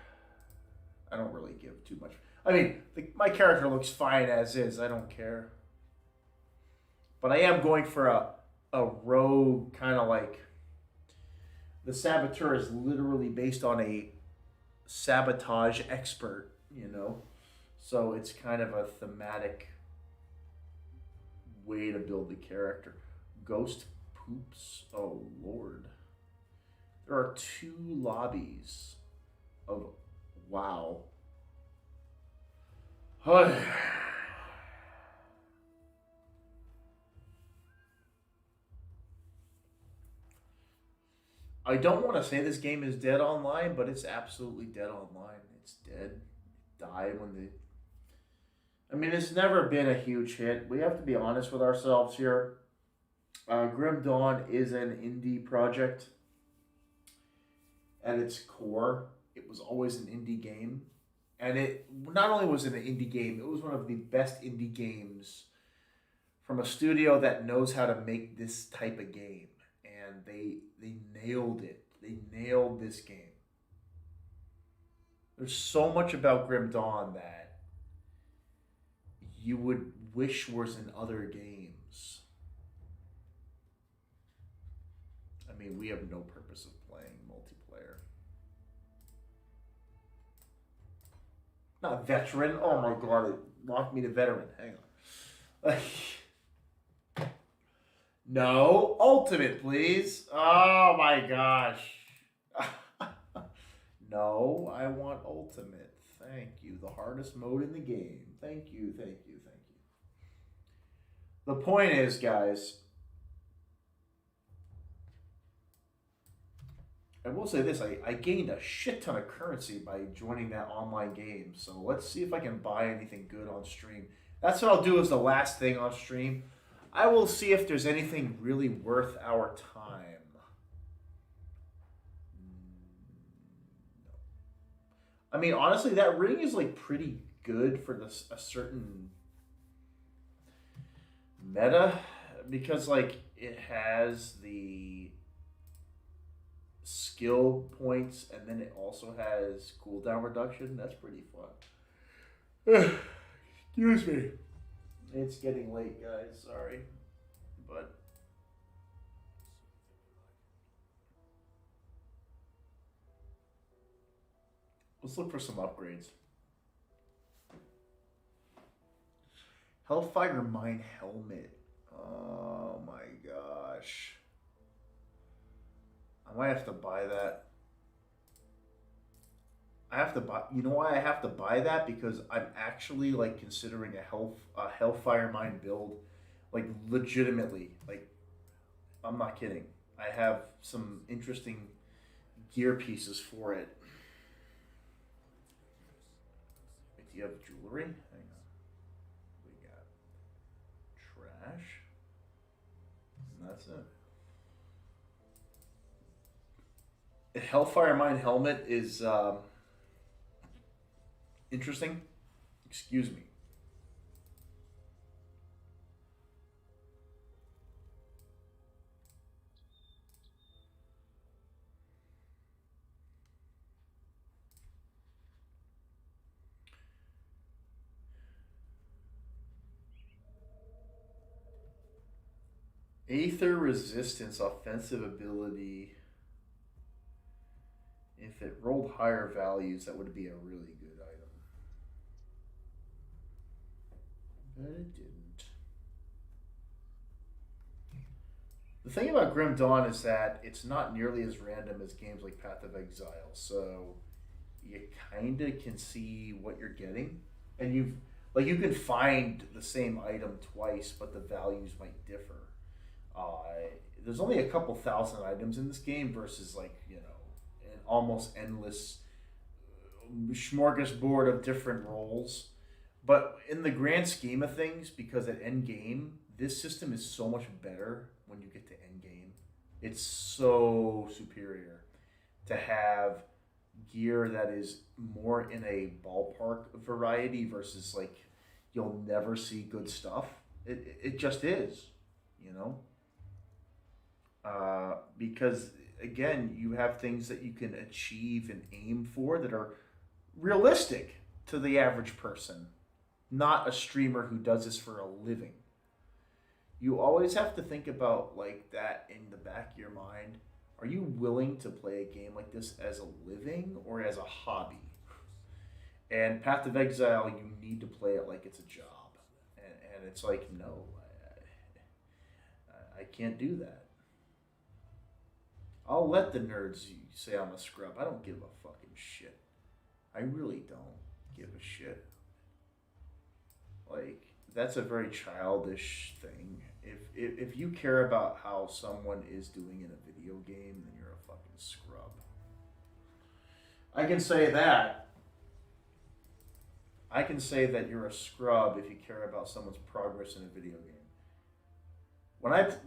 I don't really give too much. I mean, my character looks fine as is. I don't care. But I am going for a rogue kind of like... The Saboteur is literally based on a sabotage expert, you know? So it's kind of a thematic way to build the character. Ghost poops. Oh, Lord. There are 2 lobbies of... Wow. I don't want to say this game is dead online, but it's absolutely dead online. It's dead. It died when the... I mean, it's never been a huge hit. We have to be honest with ourselves here. Grim Dawn is an indie project. At its core, it was always an indie game. And it not only was it an indie game, it was one of the best indie games from a studio that knows how to make this type of game. And they nailed it. They nailed this game. There's so much about Grim Dawn that you would wish was in other games. I mean, we have no purpose of playing multiplayer. Not veteran. Oh my god, it locked me to veteran. Hang on. No, ultimate, please. Oh my gosh. No, I want ultimate. Thank you. The hardest mode in the game. Thank you, thank you, thank you. The point is, guys, I will say this, I gained a shit ton of currency by joining that online game. So let's see if I can buy anything good on stream. That's what I'll do as the last thing on stream. I will see if there's anything really worth our time. No. I mean, honestly, that ring is like pretty good for this a certain meta, because like it has the skill points and then it also has cooldown reduction. That's pretty fun. Excuse me. It's getting late, guys. Sorry. But let's look for some upgrades. Hellfire Mine Helmet. Oh my gosh. I might have to buy that. I have to buy. You know why I have to buy that? Because I'm actually like considering a Hellfire Mine build, like legitimately. Like, I'm not kidding. I have some interesting gear pieces for it. Wait, do you have jewelry? Hang on. We got trash. And that's it. The Hellfire Mine helmet is interesting. Excuse me. Aether resistance, offensive ability. If it rolled higher values, that would be a really good item. But it didn't. The thing about Grim Dawn is that it's not nearly as random as games like Path of Exile, so you kind of can see what you're getting, and you can find the same item twice, but the values might differ. Uh, there's only a couple thousand items in this game versus an almost endless smorgasbord of different roles. But in the grand scheme of things, because at end game, this system is so much better when you get to end game. It's so superior to have gear that is more in a ballpark variety versus you'll never see good stuff. It just is, you know? Because again, you have things that you can achieve and aim for that are realistic to the average person, not a streamer who does this for a living. You always have to think about that in the back of your mind. Are you willing to play a game like this as a living or as a hobby? And Path of Exile, you need to play it like it's a job. And it's no, I can't do that. I'll let the nerds say I'm a scrub. I don't give a fucking shit. I really don't give a shit. That's a very childish thing. If you care about how someone is doing in a video game, then you're a fucking scrub. I can say that. I can say that you're a scrub if you care about someone's progress in a video game.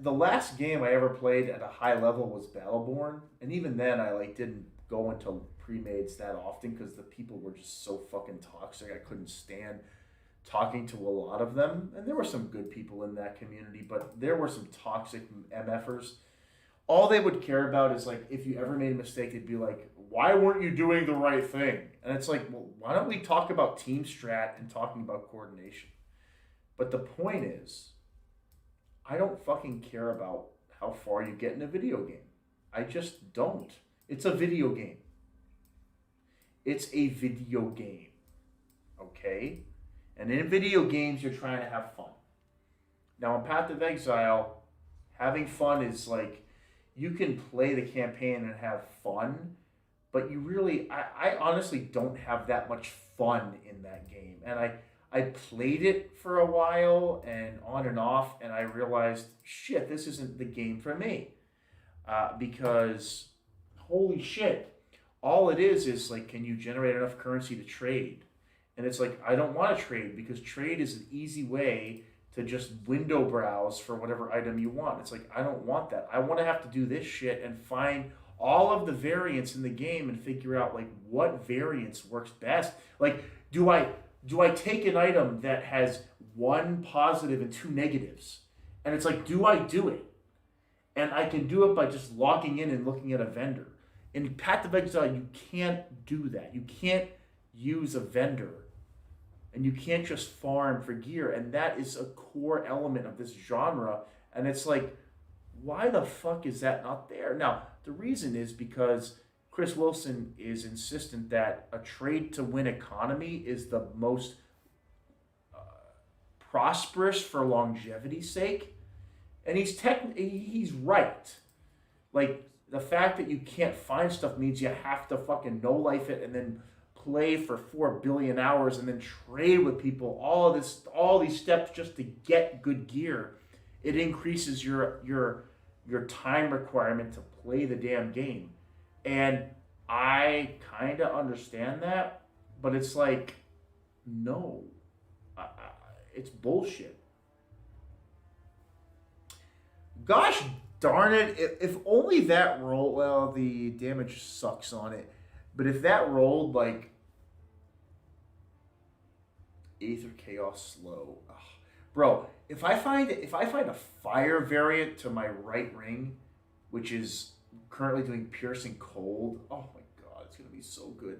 The last game I ever played at a high level was Battleborn, and even then I didn't go into pre-mades that often because the people were just so fucking toxic. I couldn't stand talking to a lot of them, and there were some good people in that community, but there were some toxic MFers. All they would care about is if you ever made a mistake, they'd be like, why weren't you doing the right thing? And it's well, why don't we talk about team strat and talking about coordination? But the point is, I don't fucking care about how far you get in a video game. I just don't. It's a video game. It's a video game. Okay? And in video games, you're trying to have fun. Now, in Path of Exile, having fun is you can play the campaign and have fun, but you really, I honestly don't have that much fun in that game. And I played it for a while and on and off, and I realized, shit, this isn't the game for me. Because, holy shit, all it is can you generate enough currency to trade? And it's I don't want to trade because trade is an easy way to just window browse for whatever item you want. It's I don't want that. I want to have to do this shit and find all of the variants in the game and figure out what variance works best. Do I take an item that has one positive and two negatives? And it's do I do it? And I can do it by just logging in and looking at a vendor. In Path of Exile, you can't do that. You can't use a vendor. And you can't just farm for gear. And that is a core element of this genre. And it's why the fuck is that not there? Now, the reason is because Chris Wilson is insistent that a trade to win economy is the most prosperous for longevity's sake. And he's right. The fact that you can't find stuff means you have to fucking no-life it and then play for 4 billion hours and then trade with people, all these steps just to get good gear. It increases your time requirement to play the damn game. And I kind of understand that, but it's no, it's bullshit. Gosh darn it, if only that roll, well, the damage sucks on it, but if that rolled Aether Chaos Slow, ugh. Bro, if I find a fire variant to my right ring, which is currently doing Piercing Cold, oh my god, it's gonna be so good.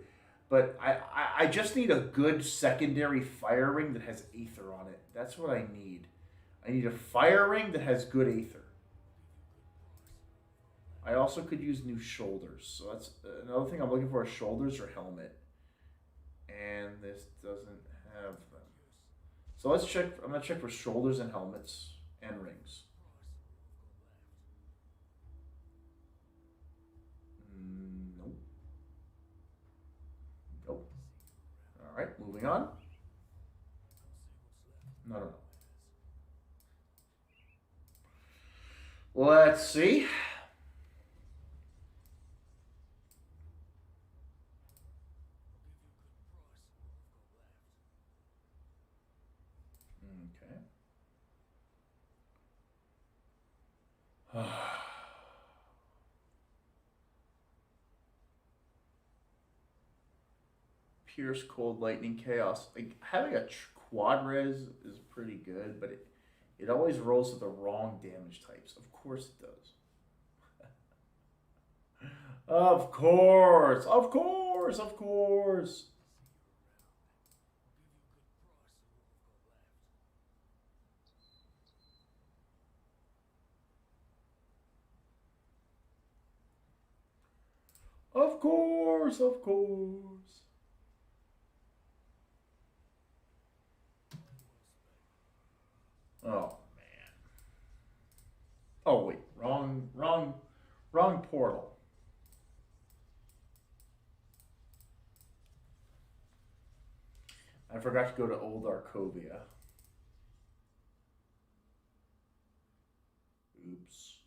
But I just need a good secondary fire ring that has Aether on it. That's what I need. I need a fire ring that has good Aether. I also could use new shoulders. So that's another thing I'm looking for, shoulders or helmet. And this doesn't have them. So let's check. I'm gonna check for shoulders and helmets and rings. Nope. Nope. All right, moving on. No, no, no. Let's see. Okay. Pierce, Cold Lightning, Chaos. Like having a quad res is pretty good, but it always rolls with the wrong damage types. Of course it does. Of course, of course, of course. Of course, of course. Oh man. Oh wait, wrong portal. I forgot to go to Old Arcovia. Oops.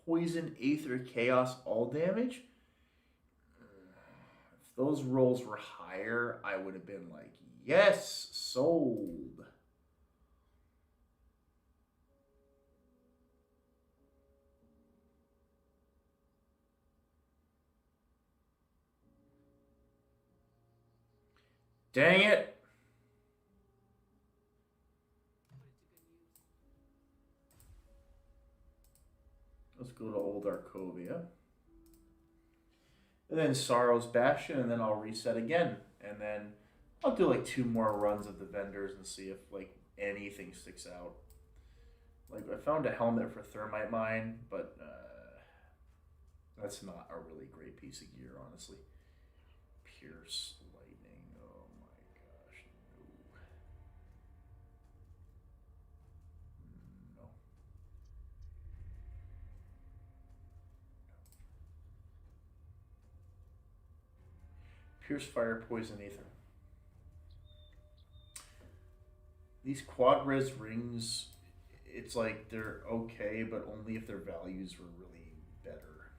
Poison, Aether, Chaos, all damage? If those rolls were higher, I would have been like, yes, sold. Dang it. Let's go to Old Arcovia. And then Sorrow's Bastion, and then I'll reset again. And then I'll do like 2 more runs of the vendors and see if like anything sticks out. Like I found a helmet for Thermite Mine, but that's not a really great piece of gear, honestly. Pierce Lightning. Oh my gosh, no. No. Pierce, Fire, Poison, Aether. These quad res rings, it's like they're okay, but only if their values were really better.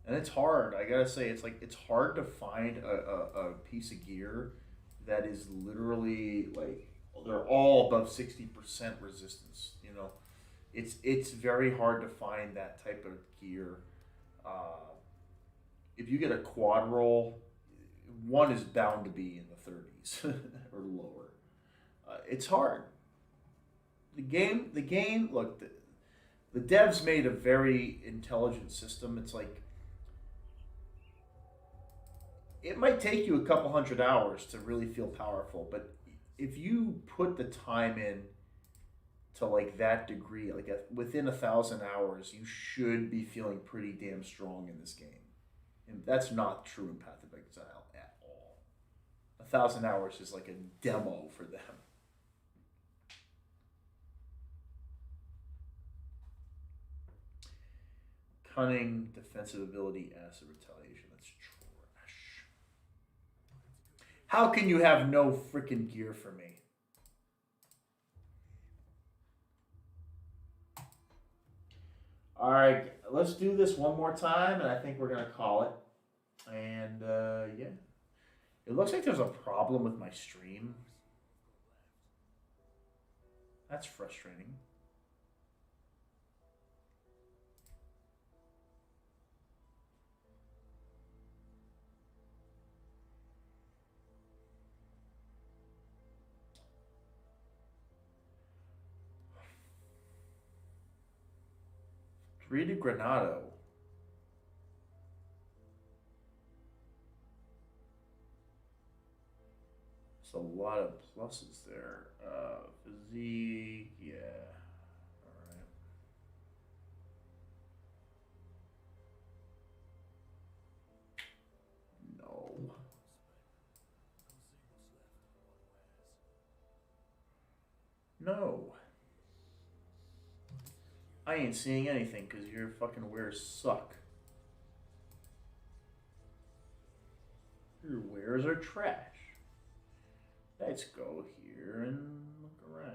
And it's hard. I gotta say, it's like it's hard to find a piece of gear that is literally like they're all above 60% resistance. You know, it's very hard to find that type of gear. Uh, if you get a quad roll, one is bound to be in the 30s or lower. It's hard. The game. Look, the devs made a very intelligent system. It's like it might take you a couple hundred hours to really feel powerful, but if you put the time in to like that degree, like within 1,000 hours, you should be feeling pretty damn strong in this game. And that's not true in Path of Exile at all. 1,000 hours is like a demo for them. Cunning, defensive ability, acid retaliation. That's trash. How can you have no freaking gear for me? All right, let's do this one more time, and I think we're gonna call it. And yeah, it looks like there's a problem with my stream. That's frustrating. Rita Granado. There's a lot of pluses there. Physique, yeah. Alright. No. I ain't seeing anything because your fucking wares suck. Your wares are trash. Let's go here and look around.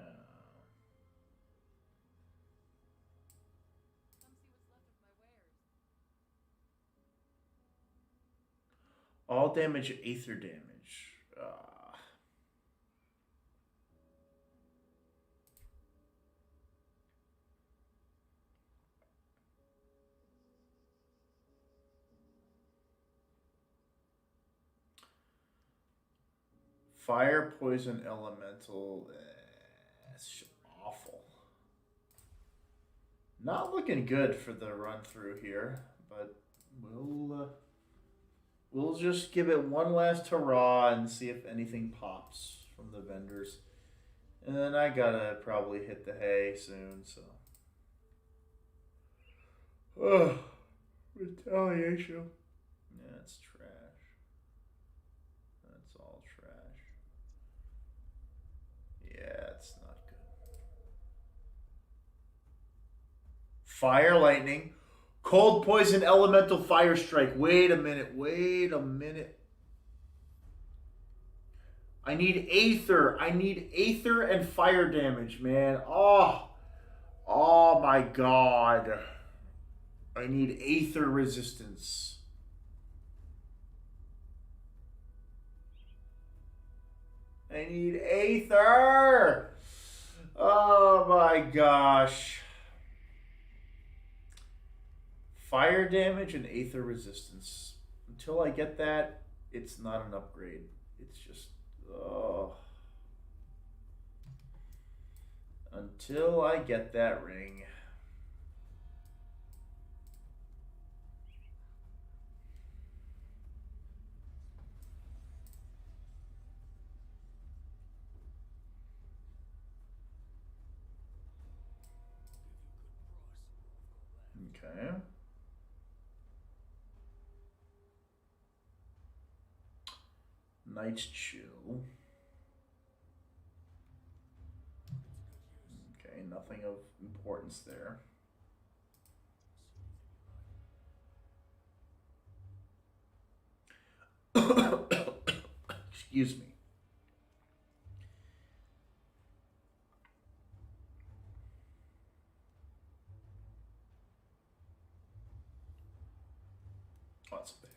All damage, aether damage. Fire, poison, elemental. That's awful. Not looking good for the run through here, but we'll just give it one last hurrah and see if anything pops from the vendors. And then I gotta probably hit the hay soon, so. Oh, retaliation. Yeah, it's trash. That's all trash. Yeah, it's not good. Fire, lightning. Cold, poison, elemental, fire strike. Wait a minute. Wait a minute. I need aether. I need aether and fire damage, man. Oh. Oh my god. I need aether resistance. I need aether. Oh my gosh. Fire damage and aether resistance. Until I get that, it's not an upgrade. It's just, oh. Until I get that ring. Okay. Night's Chill. Okay, nothing of importance there. Excuse me. Oh, that's bad.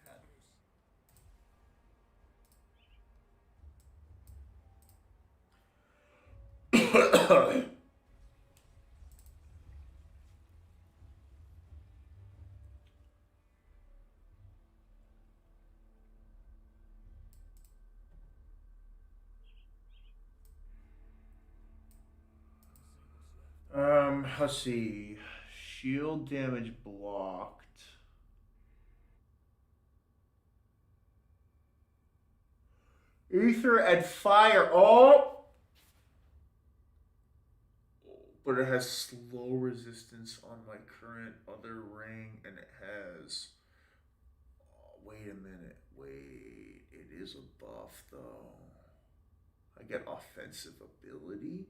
Let's see. Shield damage blocked. Ether and fire. Oh! But it has slow resistance on my current other ring, and it has. Oh, wait a minute. Wait. It is a buff, though. I get offensive ability,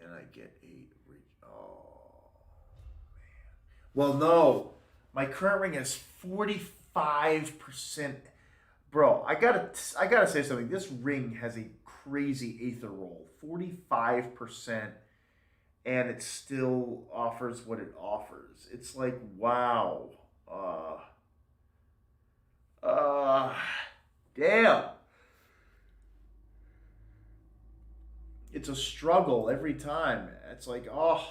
and I get 8. Oh, man. Well, no. My current ring has 45%. Bro, I gotta say something. This ring has a crazy aether roll, 45%, and it still offers what it offers. It's like, wow. Damn. It's a struggle every time. It's like, oh.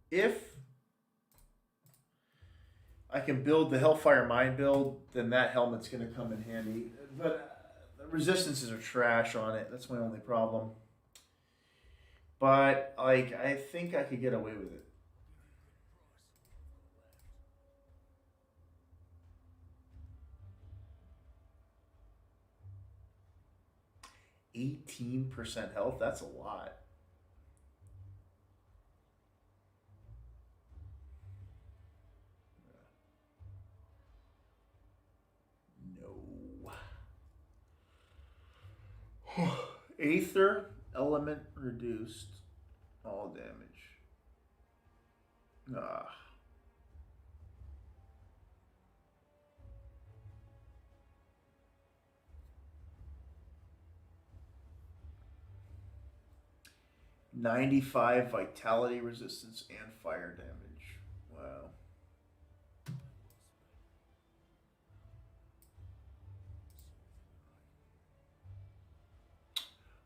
If I can build the Hellfire Mine build, then that helmet's going to come in handy. But the resistances are trash on it. That's my only problem. But, like, I think I could get away with it. 18% health? That's a lot. No. Aether element reduced. All damage. Ah. $95 vitality resistance and fire damage. Wow.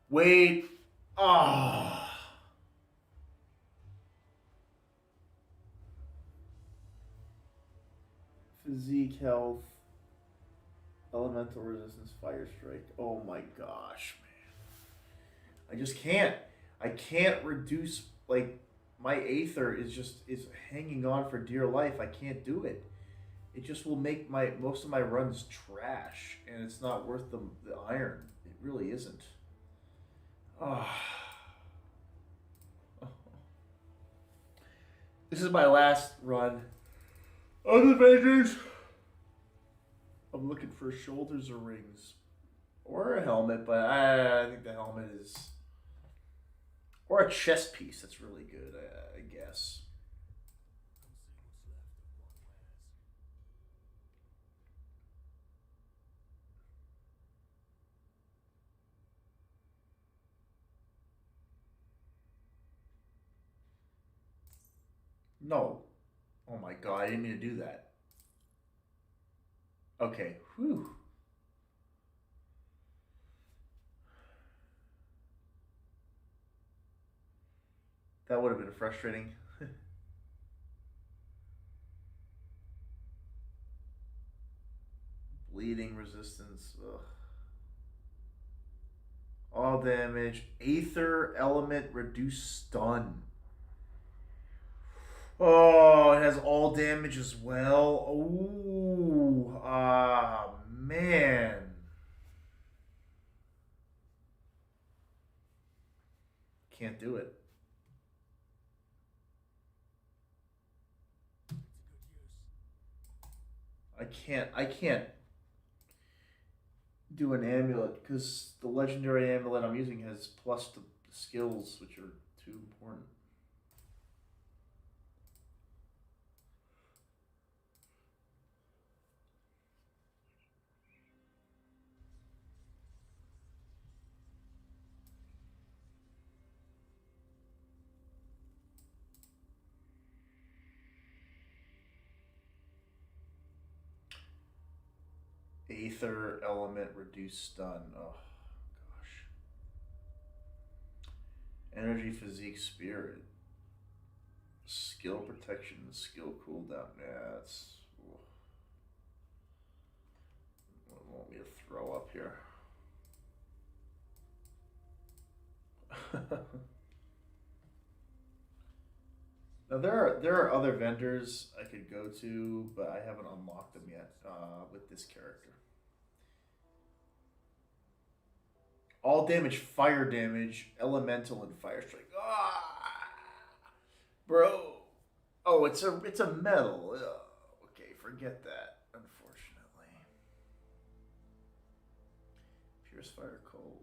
Wait. Ah. Physique health. Elemental resistance, fire strike. Oh my gosh, man. I just can't. I can't reduce, like, my Aether is hanging on for dear life. I can't do it. It just will make most of my runs trash, and it's not worth the iron. It really isn't. Ah. This is my last run on the Avengers. I'm looking for shoulders or rings. Or a helmet, but I think the helmet is... Or a chest piece that's really good, I guess. No. Oh my god, I didn't mean to do that. Okay, whew. That would have been frustrating. Bleeding resistance. Ugh. All damage. Aether element reduced stun. Oh, it has all damage as well. Oh, man. Can't do it. I can't do an amulet because the legendary amulet I'm using has plus the skills, which are too important. Aether element reduced stun. Oh gosh. Energy, physique, spirit. Skill protection, skill cooldown. Yeah, that's. Want me to throw up here. Now there are other vendors I could go to, but I haven't unlocked them yet with this character. All damage, fire damage, elemental, and fire strike. Ah, bro. Oh, it's a metal. Ugh. Okay, forget that. Unfortunately, Pierce fire cold.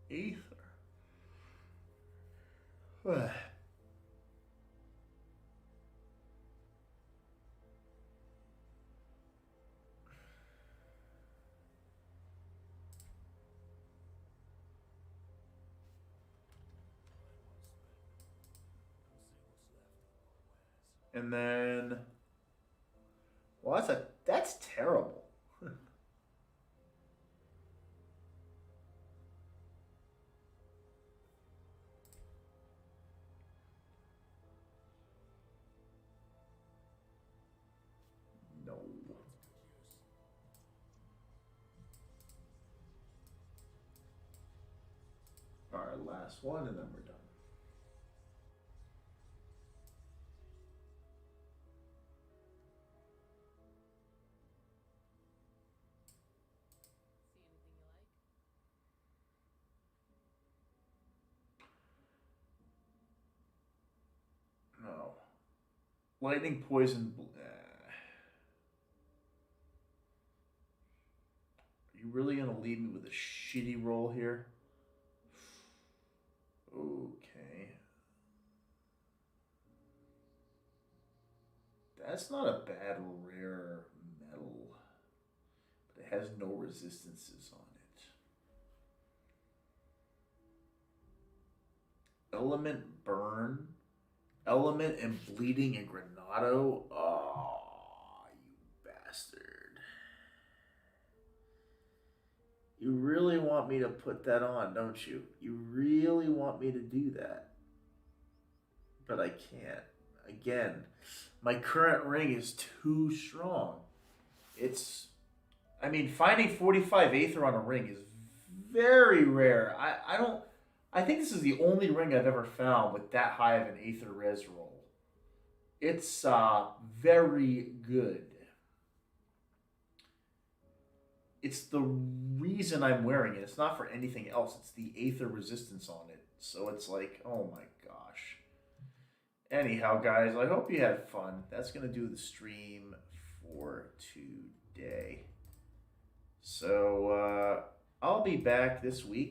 Ether. And then, well, that's terrible. No. Our last one, and then we're done. Lightning poison. Are you really gonna leave me with a shitty roll here? Okay. That's not a bad rare metal, but it has no resistances on it. Element burn, element and bleeding and Granado. Oh, you bastard. You really want me to put that on, don't you? You really want me to do that. But I can't. Again, my current ring is too strong. I mean, finding 45 Aether on a ring is very rare. I think this is the only ring I've ever found with that high of an Aether res roll. It's very good. It's the reason I'm wearing it. It's not for anything else. It's the Aether resistance on it. So it's like, oh my gosh. Anyhow, guys, I hope you had fun. That's going to do the stream for today. So I'll be back this week.